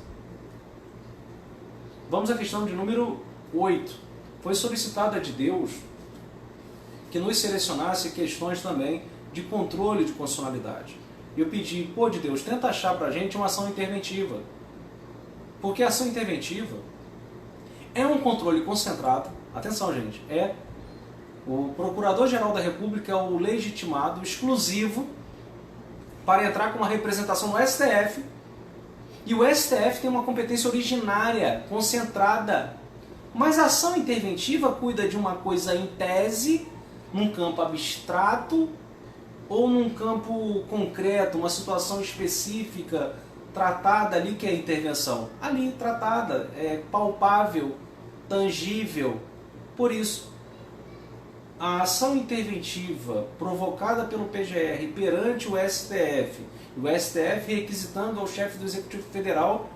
A: Vamos à questão de número 8. Foi solicitada de Deus que nos selecionasse questões também de controle de constitucionalidade. Eu pedi, pô, de Deus, tenta achar pra gente uma ação interventiva. Porque a ação interventiva é um controle concentrado, atenção gente, o Procurador-Geral da República é o legitimado exclusivo para entrar com uma representação no STF, e o STF tem uma competência originária, concentrada. Mas a ação interventiva cuida de uma coisa em tese, num campo abstrato, ou num campo concreto, uma situação específica, tratada ali, que é a intervenção. Ali, tratada, é palpável, tangível. Por isso, a ação interventiva provocada pelo PGR perante o STF, e o STF requisitando ao chefe do Executivo Federal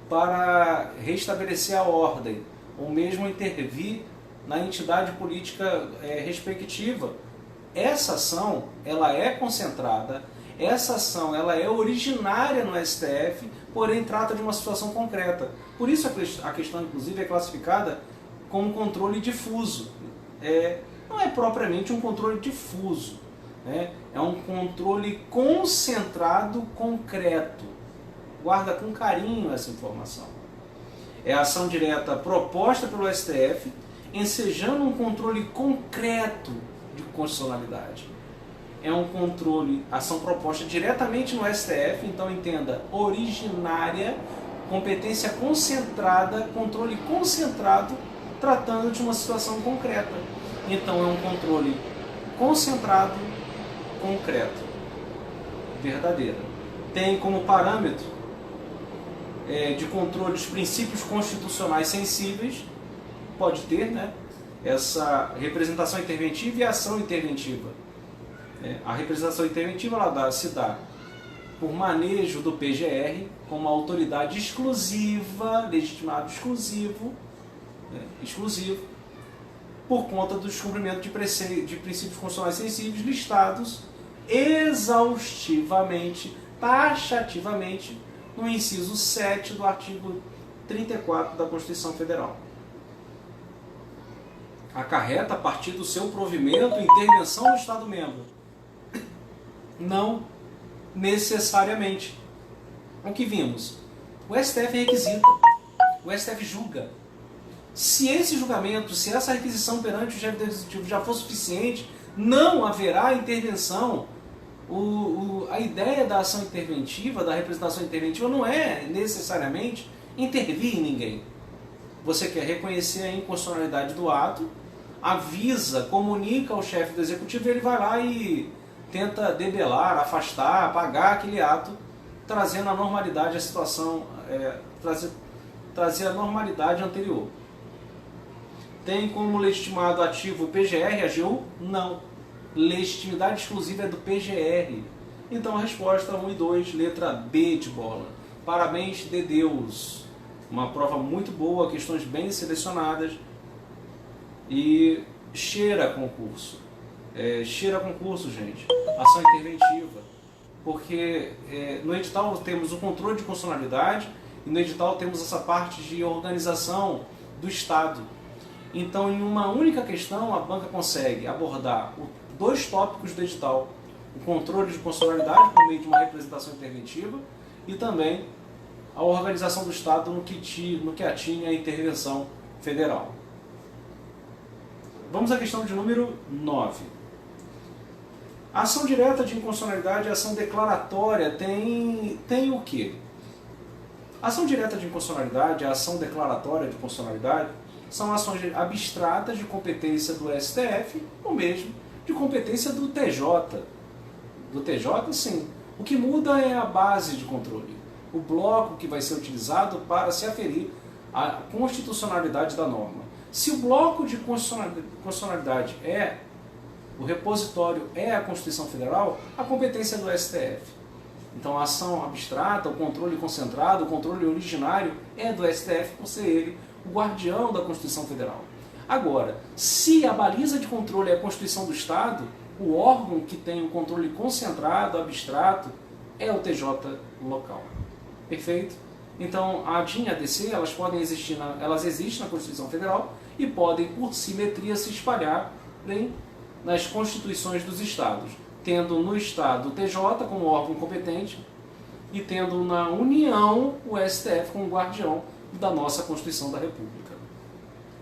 A: para restabelecer a ordem, ou mesmo intervir na entidade política respectiva. Essa ação, ela é concentrada, essa ação, ela é originária no STF, porém trata de uma situação concreta. Por isso a questão, inclusive, é classificada como controle difuso. Não é propriamente um controle difuso, né? É um controle concentrado, concreto. Guarda com carinho essa informação. É a ação direta proposta pelo STF, ensejando um controle concreto de constitucionalidade. É um controle, ação proposta diretamente no STF, então entenda, originária, competência concentrada, controle concentrado, tratando de uma situação concreta. Então é um controle concentrado, concreto, verdadeiro. Tem como parâmetro de controle os princípios constitucionais sensíveis, pode ter, né, essa representação interventiva e ação interventiva. A representação interventiva ela se dá por manejo do PGR como autoridade exclusiva, legitimado exclusivo, exclusivo, por conta do descumprimento de princípios constitucionais sensíveis listados exaustivamente, taxativamente, no inciso 7 do artigo 34 da Constituição Federal. Acarreta, a partir do seu provimento, intervenção do Estado-membro. Não necessariamente. O que vimos? O STF requisita, o STF julga. Se esse julgamento, se essa requisição perante o chefe do Executivo já for suficiente, não haverá intervenção. A ideia da ação interventiva, da representação interventiva, não é necessariamente intervir em ninguém. Você quer reconhecer a inconstitucionalidade do ato, avisa, comunica ao chefe do Executivo, ele vai lá e tenta debelar, afastar, apagar aquele ato, trazendo a normalidade à situação, trazer a normalidade anterior. Tem como legitimado ativo o PGR, a AGU? Não. Legitimidade exclusiva é do PGR. Então a resposta 1 e 2, letra B de bola. Parabéns de Deus. Uma prova muito boa, questões bem selecionadas e cheira concurso. Cheira concurso, gente. Ação interventiva. Porque no edital temos o controle de constitucionalidade e no edital temos essa parte de organização do Estado. Então, em uma única questão, a banca consegue abordar dois tópicos do edital: o controle de constitucionalidade por meio de uma representação interventiva e também a organização do Estado no que atinge a intervenção federal. Vamos à questão de número 9. A ação direta de inconstitucionalidade e a ação declaratória tem o quê? A ação direta de inconstitucionalidade e a ação declaratória de constitucionalidade são ações abstratas de competência do STF ou mesmo de competência do TJ. Do TJ, sim. O que muda é a base de controle, o bloco que vai ser utilizado para se aferir à constitucionalidade da norma. Se o bloco de constitucionalidade o repositório é a Constituição Federal, a competência é do STF. Então a ação abstrata, o controle concentrado, o controle originário é do STF, por ser ele o guardião da Constituição Federal. Agora, se a baliza de controle é a Constituição do Estado, o órgão que tem o controle concentrado, abstrato, é o TJ local. Perfeito? Então, a ADIM e a ADC, elas existem na Constituição Federal e podem, por simetria, se espalhar nas constituições dos estados, tendo no estado o TJ como órgão competente e tendo na União o STF como guardião da nossa Constituição da República.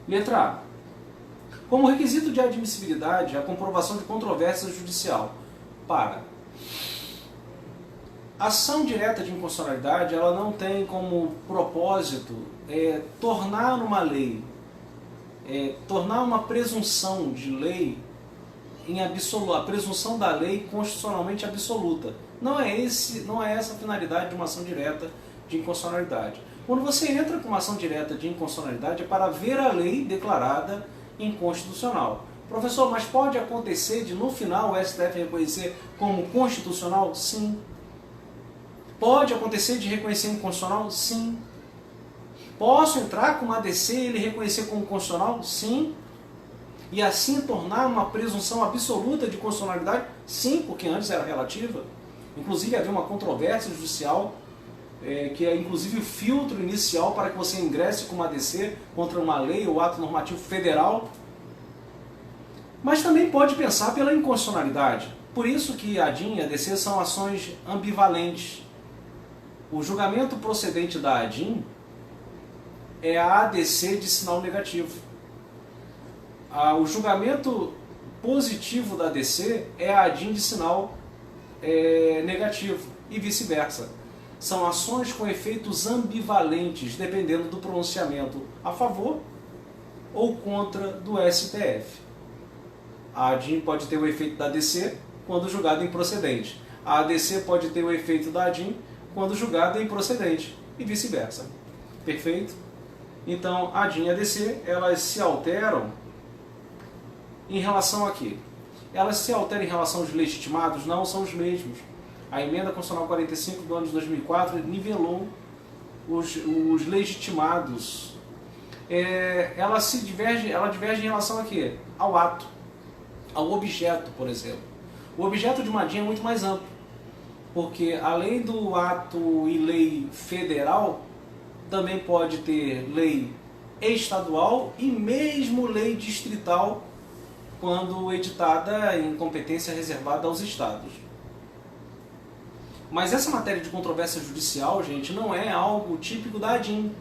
A: Letra A. Como requisito de admissibilidade, a comprovação de controvérsia judicial para ação direta de inconstitucionalidade, ela não tem como propósito tornar uma lei, tornar uma presunção de lei em absoluto, a presunção da lei constitucionalmente absoluta. Não é essa a finalidade de uma ação direta de inconstitucionalidade. Quando você entra com uma ação direta de inconstitucionalidade é para ver a lei declarada inconstitucional. Professor, mas pode acontecer de no final o STF reconhecer como constitucional? Sim. Pode acontecer de reconhecer inconstitucional? Sim. Posso entrar com uma ADC e ele reconhecer como constitucional? Sim. E assim tornar uma presunção absoluta de constitucionalidade? Sim, porque antes era relativa. Inclusive havia uma controvérsia judicial, que é inclusive o filtro inicial para que você ingresse com uma ADC contra uma lei ou ato normativo federal. Mas também pode pensar pela inconstitucionalidade. Por isso que a ADIM e a ADC são ações ambivalentes. O julgamento procedente da ADIM é a ADC de sinal negativo. O julgamento positivo da ADC é a ADIM de sinal negativo e vice-versa. São ações com efeitos ambivalentes, dependendo do pronunciamento a favor ou contra do STF. A ADIM pode ter o efeito da ADC quando julgada improcedente. A ADC pode ter o efeito da ADIM quando julgada improcedente e vice-versa. Perfeito? Então, a ADIM e a ADC, elas se alteram em relação a quê? Elas se alteram em relação aos legitimados? Não, são os mesmos. A Emenda Constitucional 45 do ano de 2004 nivelou os legitimados. Ela diverge em relação a quê? Ao ato, ao objeto, por exemplo. O objeto de uma ADIM é muito mais amplo, porque além do ato e lei federal, também pode ter lei estadual e mesmo lei distrital, quando editada em competência reservada aos estados. Mas essa matéria de controvérsia judicial, gente, não é algo típico da ADIM.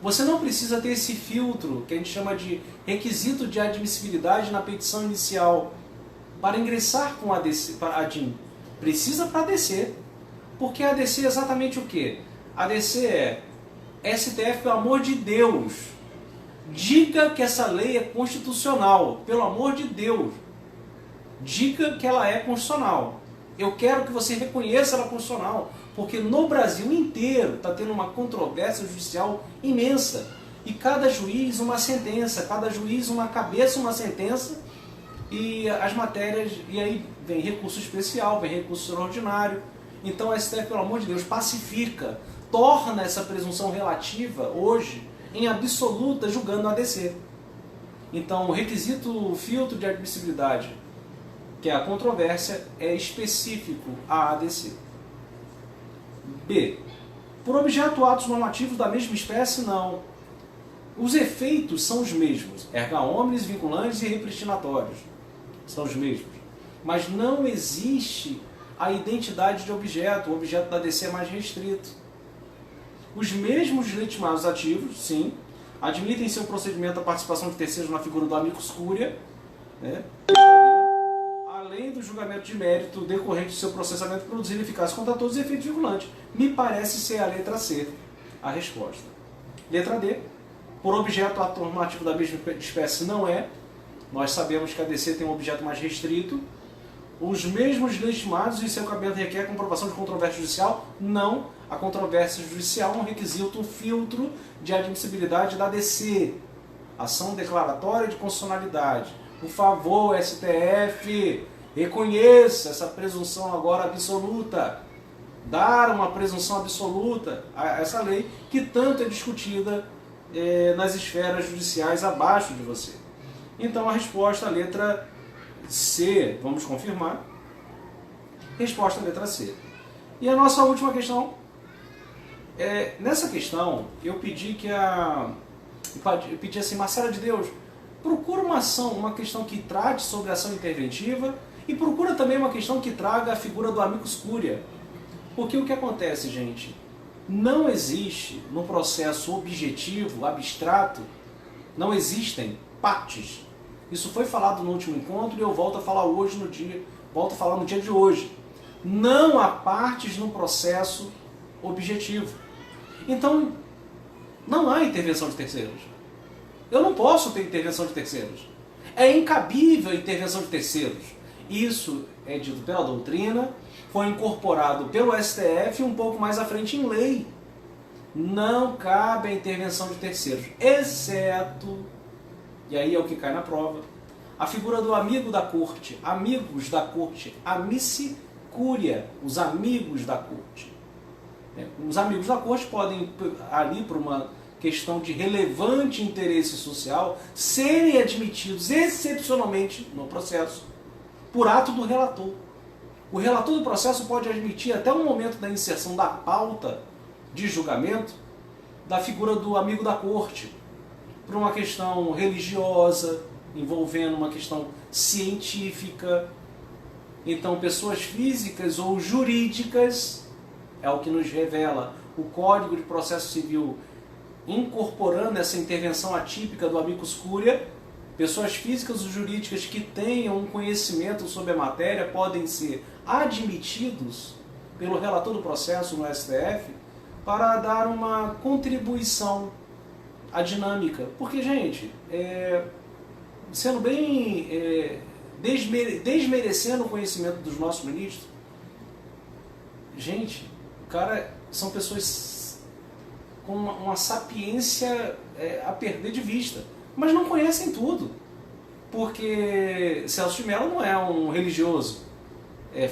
A: Você não precisa ter esse filtro, que a gente chama de requisito de admissibilidade na petição inicial, para ingressar com a ADIM. Precisa para a ADC. Porque a ADC é exatamente o quê? A ADC é STF, pelo amor de Deus, diga que essa lei é constitucional, pelo amor de Deus. Diga que ela é constitucional. Eu quero que você reconheça ela constitucional, porque no Brasil inteiro está tendo uma controvérsia judicial imensa. E cada juiz uma sentença, cada juiz uma cabeça, uma sentença, e as matérias, e aí vem recurso especial, vem recurso extraordinário. Então a STF, pelo amor de Deus, pacifica, torna essa presunção relativa, hoje, em absoluta, julgando a ADC. Então o requisito, o filtro de admissibilidade, que é a controvérsia, é específico à ADC. B. Por objeto atos normativos da mesma espécie, não. Os efeitos são os mesmos, erga omnes, vinculantes e repristinatórios. São os mesmos. Mas não existe a identidade de objeto, o objeto da ADC é mais restrito. Os mesmos legitimados ativos, sim, admitem em seu procedimento a participação de terceiros na figura do amicus curia, né? Além do julgamento de mérito decorrente do seu processamento produzir eficácia contra todos os efeitos vinculantes. Me parece ser a letra C a resposta. Letra D. Por objeto ato normativo da mesma espécie, não é. Nós sabemos que a ADC tem um objeto mais restrito. Os mesmos legitimados e seu cabimento requer a comprovação de controvérsia judicial? Não. A controvérsia judicial é um requisito, um filtro de admissibilidade da ADC. Ação declaratória de constitucionalidade. Por favor, STF, reconheça essa presunção agora absoluta. dar uma presunção absoluta a essa lei que tanto é discutida nas esferas judiciais abaixo de você. Então a resposta, a letra C, vamos confirmar. Resposta, a letra C. E a nossa última questão, nessa questão eu pedi assim, Marcela de Deus, procura uma questão que trate sobre a ação interventiva e procura também uma questão que traga a figura do amicus curia. Porque o que acontece, gente, não existe no processo objetivo, abstrato, não existem partes. Isso foi falado no último encontro e eu volto a falar hoje volto a falar no dia de hoje. Não há partes no processo objetivo. Então, não há intervenção de terceiros. Eu não posso ter intervenção de terceiros. É incabível a intervenção de terceiros. Isso é dito pela doutrina, foi incorporado pelo STF um pouco mais à frente em lei. Não cabe a intervenção de terceiros, exceto, e aí é o que cai na prova, a figura do amigo da corte, amigos da corte, amici curia, os amigos da corte. Os amigos da corte podem, ali por uma questão de relevante interesse social, serem admitidos excepcionalmente no processo, por ato do relator. O relator do processo pode admitir até o momento da inserção da pauta de julgamento da figura do amigo da corte, por uma questão religiosa, envolvendo uma questão científica. Então, pessoas físicas ou jurídicas, é o que nos revela o Código de Processo Civil, incorporando essa intervenção atípica do amicus curia. Pessoas físicas ou jurídicas que tenham um conhecimento sobre a matéria podem ser admitidos pelo relator do processo no STF para dar uma contribuição à dinâmica. Porque, gente, sendo bem desmerecendo o conhecimento dos nossos ministros, gente, são pessoas com uma sapiência a perder de vista, mas não conhecem tudo, porque Celso de Mello não é um religioso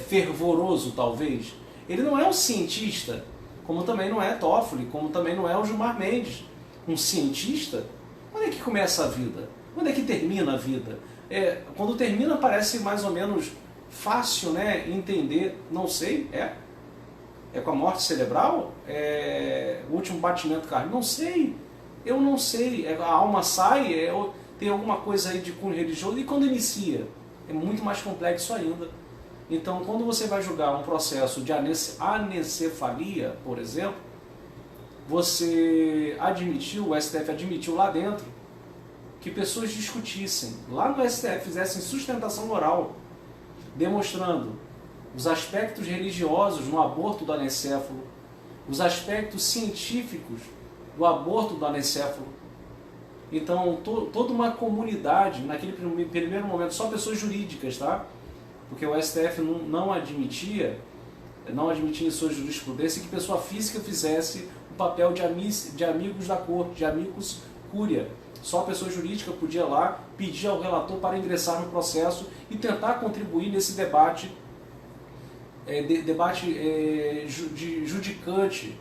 A: fervoroso, talvez. Ele não é um cientista, como também não é Toffoli, como também não é o Gilmar Mendes. Um cientista, onde é que começa a vida? Onde é que termina a vida? Quando termina parece mais ou menos fácil, né, entender, não sei, é com a morte cerebral? O último batimento cardíaco? Não sei, eu não sei. A alma sai, tem alguma coisa aí de cunho religioso, e quando inicia? É muito mais complexo ainda. Então, quando você vai julgar um processo de anencefalia, por exemplo, o STF admitiu lá dentro que pessoas discutissem, lá no STF fizessem sustentação oral, demonstrando os aspectos religiosos no aborto do anencéfalo, os aspectos científicos do aborto do anencéfalo. Então, toda uma comunidade, naquele primeiro momento, só pessoas jurídicas, tá? Porque o STF não admitia em sua jurisprudência que pessoa física fizesse o papel de amigos da corte, de amicus curia. Só a pessoa jurídica podia lá pedir ao relator para ingressar no processo e tentar contribuir nesse debate judicante.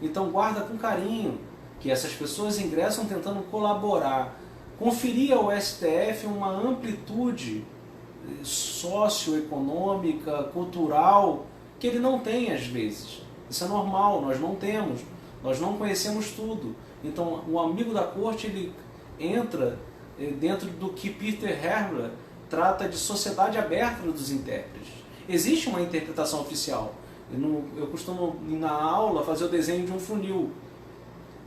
A: Então guarda com carinho que essas pessoas ingressam tentando colaborar, conferir ao STF uma amplitude socioeconômica, cultural, que ele não tem às vezes. Isso é normal, nós não temos, nós não conhecemos tudo. Então o amigo da corte, ele entra dentro do que Peter Herber trata de sociedade aberta dos intérpretes. Existe uma interpretação oficial. Eu costumo, na aula, fazer o desenho de um funil,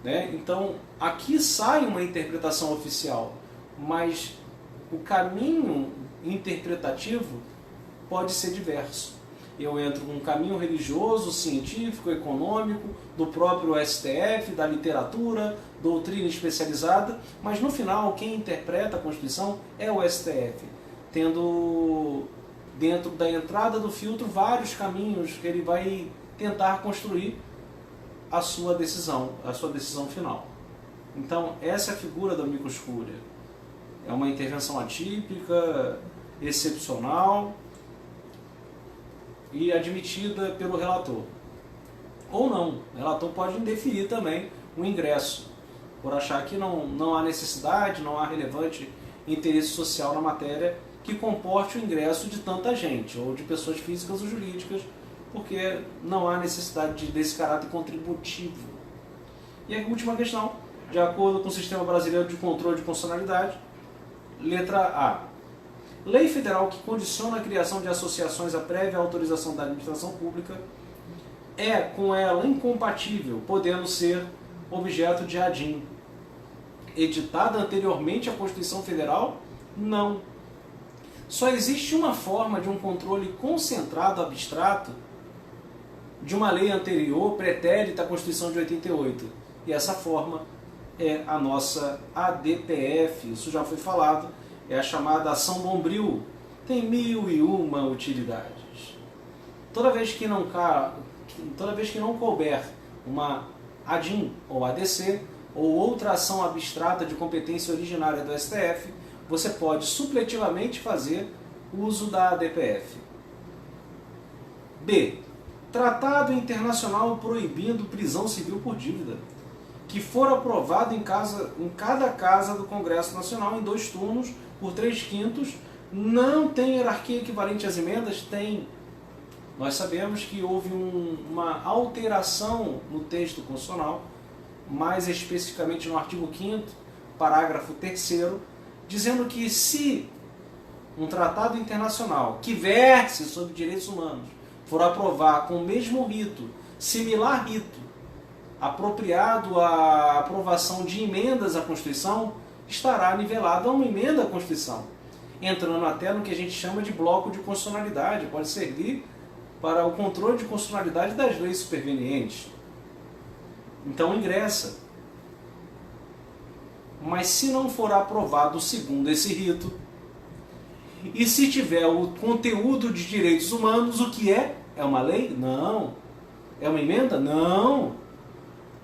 A: né? Então aqui sai uma interpretação oficial, mas o caminho interpretativo pode ser diverso. Eu entro num caminho religioso, científico, econômico, do próprio STF, da literatura, doutrina especializada, mas no final quem interpreta a Constituição é o STF, tendo dentro da entrada do filtro vários caminhos que ele vai tentar construir a sua decisão final. Então essa é a figura da amicus curia. É uma intervenção atípica, excepcional e admitida pelo relator. ou não. O relator pode indeferir também o ingresso, por achar que não há necessidade, não há relevante interesse social na matéria que comporte o ingresso de tanta gente, ou de pessoas físicas ou jurídicas, porque não há necessidade desse caráter contributivo. E a última questão, de acordo com o Sistema Brasileiro de Controle de Constitucionalidade, letra A. Lei federal que condiciona a criação de associações à prévia autorização da administração pública é com ela incompatível, podendo ser objeto de ADIM. Editada anteriormente à Constituição Federal? Não. Só existe uma forma de um controle concentrado, abstrato, de uma lei anterior, pretérita à Constituição de 88. E essa forma é a nossa ADPF, isso já foi falado, é a chamada ação bombril. Tem 1001 utilidades. Toda vez que não couber uma ADIM ou ADC, ou outra ação abstrata de competência originária do STF, você pode supletivamente fazer uso da ADPF. B. Tratado internacional proibindo prisão civil por dívida, que for aprovado em cada casa do Congresso Nacional em 2 turnos, por 3/5, não tem hierarquia equivalente às emendas? Tem. Nós sabemos que houve uma alteração no texto constitucional, mais especificamente no artigo 5º, parágrafo 3º, dizendo que se um tratado internacional que verse sobre direitos humanos for aprovar com o mesmo rito, similar rito, apropriado à aprovação de emendas à Constituição, estará nivelado a uma emenda à Constituição, entrando até no que a gente chama de bloco de constitucionalidade, pode servir para o controle de constitucionalidade das leis supervenientes. Então ingressa. Mas se não for aprovado segundo esse rito, e se tiver o conteúdo de direitos humanos, o que é? É uma lei? Não. É uma emenda? Não.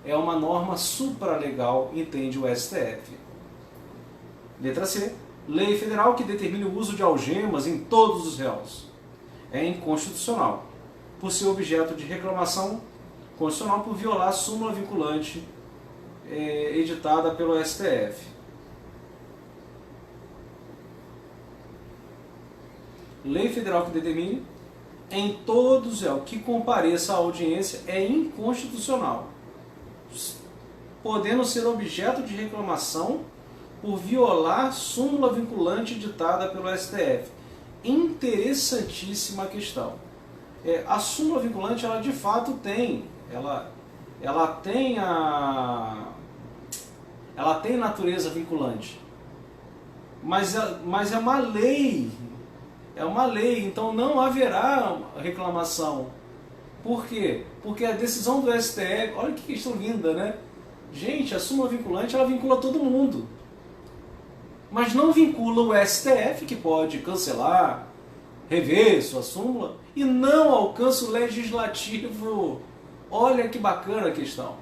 A: É uma norma supralegal, entende o STF. Letra C. Lei federal que determine o uso de algemas em todos os réus. É inconstitucional, por ser objeto de reclamação constitucional por violar a súmula vinculante editada pelo STF. Lei federal que determine em todos os réus que compareça à audiência é inconstitucional, podendo ser objeto de reclamação por violar súmula vinculante ditada pelo STF. Interessantíssima questão. A súmula vinculante, ela de fato tem, ela tem natureza vinculante, mas é uma lei, então não haverá reclamação. Por quê? Porque a decisão do STF, olha que questão linda, né? Gente, a súmula vinculante, ela vincula todo mundo, mas não vincula o STF, que pode cancelar, rever sua súmula, e não alcança o legislativo. Olha que bacana a questão.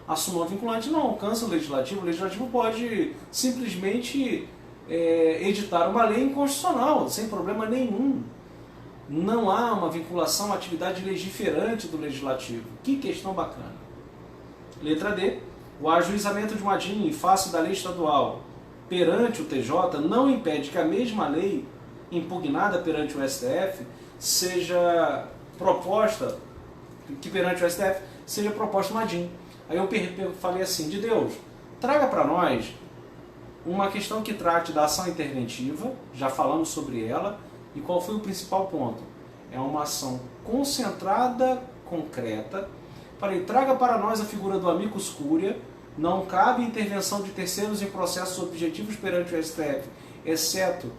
A: A súmula vinculante não alcança o legislativo pode simplesmente editar uma lei inconstitucional, sem problema nenhum. Não há uma vinculação à atividade legiferante do legislativo. Que questão bacana. Letra D. O ajuizamento de uma ADIM em face da lei estadual perante o TJ não impede que a mesma lei impugnada perante o STF seja proposta, uma ADIM. Aí eu falei assim, de Deus, traga para nós uma questão que trate da ação interventiva, já falamos sobre ela, e qual foi o principal ponto? É uma ação concentrada, concreta. Falei, traga para nós a figura do amicus curia, não cabe intervenção de terceiros em processos objetivos perante o STF, exceto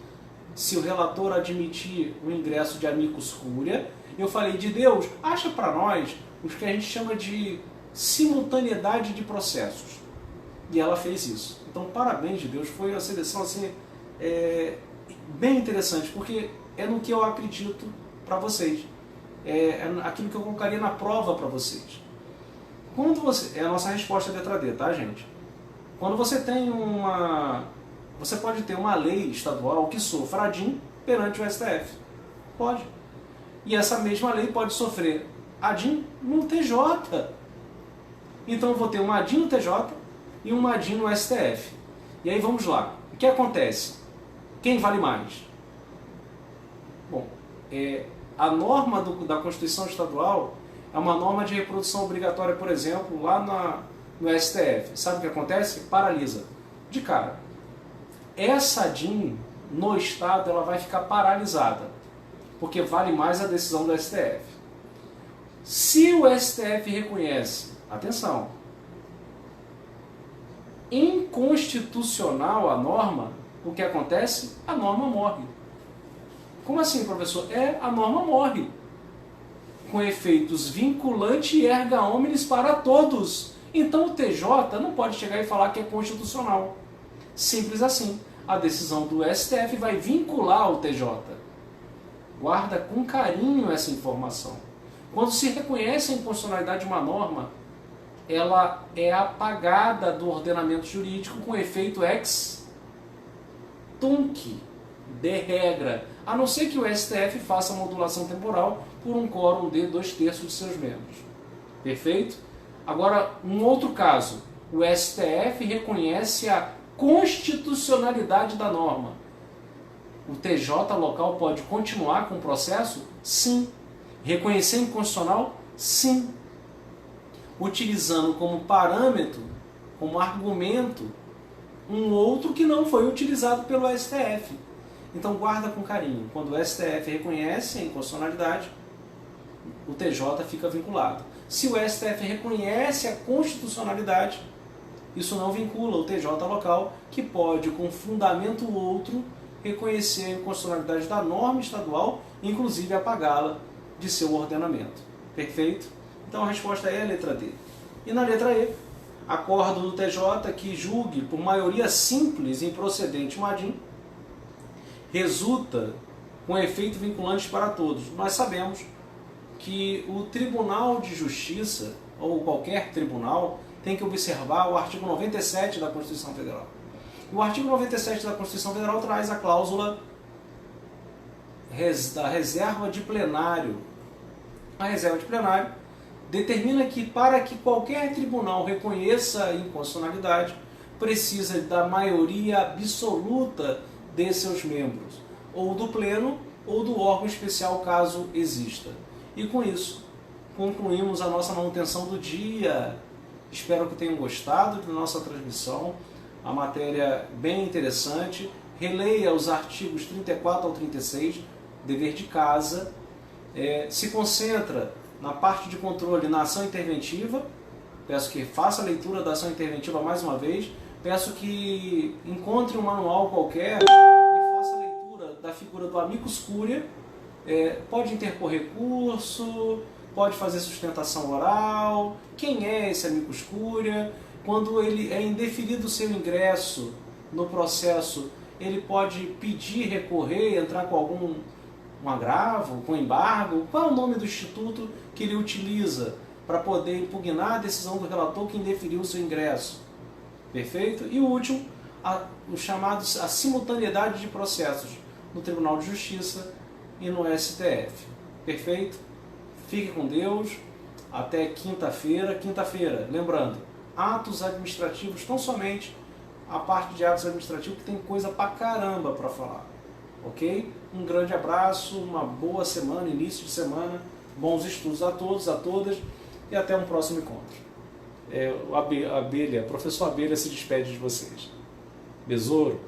A: se o relator admitir o ingresso de amicus curia. Eu falei, de Deus, acha para nós os que a gente chama de simultaneidade de processos. E ela fez isso. Então, parabéns de Deus, foi uma seleção assim, bem interessante, porque é no que eu acredito para vocês. É aquilo que eu colocaria na prova para vocês. É a nossa resposta letra D, tá, gente? Quando você tem você pode ter uma lei estadual que sofra ADIM perante o STF. Pode. E essa mesma lei pode sofrer ADIM no TJ. Então eu vou ter um ADIM no TJ e um ADIM no STF. E aí vamos lá. O que acontece? Quem vale mais? Bom, a norma da Constituição Estadual é uma norma de reprodução obrigatória, por exemplo, lá no STF. Sabe o que acontece? Paralisa. De cara. Essa ADIM, no Estado, ela vai ficar paralisada, porque vale mais a decisão do STF. Se o STF reconhece, atenção, inconstitucional a norma, o que acontece? A norma morre. Como assim, professor? A norma morre. Com efeitos vinculantes e erga omnes para todos. Então o TJ não pode chegar e falar que é constitucional. Simples assim. A decisão do STF vai vincular o TJ. Guarda com carinho essa informação. Quando se reconhece a inconstitucionalidade de uma norma, ela é apagada do ordenamento jurídico com efeito ex tunc, de regra, a não ser que o STF faça modulação temporal por um quórum de 2/3 de seus membros. Perfeito? Agora, um outro caso, o STF reconhece a constitucionalidade da norma. O TJ local pode continuar com o processo? Sim. Reconhecer inconstitucional? Sim. Utilizando como parâmetro, como argumento, um outro que não foi utilizado pelo STF. Então guarda com carinho. Quando o STF reconhece a inconstitucionalidade, o TJ fica vinculado. Se o STF reconhece a constitucionalidade, isso não vincula o TJ local, que pode, com fundamento outro, reconhecer a inconstitucionalidade da norma estadual, inclusive apagá-la de seu ordenamento. Perfeito? Então a resposta é a letra D. E na letra E, acordo do TJ que julgue por maioria simples improcedente um ADIM, resulta com efeito vinculante para todos. Nós sabemos que o Tribunal de Justiça, ou qualquer tribunal, tem que observar o artigo 97 da Constituição Federal. O artigo 97 da Constituição Federal traz a cláusula da reserva de plenário. A reserva de plenário determina que, para que qualquer tribunal reconheça a inconstitucionalidade, precisa da maioria absoluta de seus membros, ou do pleno, ou do órgão especial, caso exista. E com isso, concluímos a nossa manutenção do dia. Espero que tenham gostado da nossa transmissão. A matéria bem interessante. Releia os artigos 34 ao 36, dever de casa. Se concentra na parte de controle na ação interventiva. Peço que faça a leitura da ação interventiva mais uma vez. Peço que encontre um manual qualquer e faça a leitura da figura do amicus curiae. Pode interpor recurso, pode fazer sustentação oral. Quem é esse amicus curiae? Quando ele é indeferido o seu ingresso no processo, ele pode pedir, recorrer, entrar com algum agravo, com embargo. Qual é o nome do instituto que ele utiliza para poder impugnar a decisão do relator que indeferiu o seu ingresso? Perfeito? E o último, o chamado a simultaneidade de processos no Tribunal de Justiça e no STF. Perfeito? Fique com Deus. Até quinta-feira. Quinta-feira, lembrando, atos administrativos, tão somente a parte de atos administrativos, que tem coisa pra caramba para falar. Ok? Um grande abraço, uma boa semana, início de semana, bons estudos a todos, a todas, e até um próximo encontro. O professor Abelha se despede de vocês. Besouro.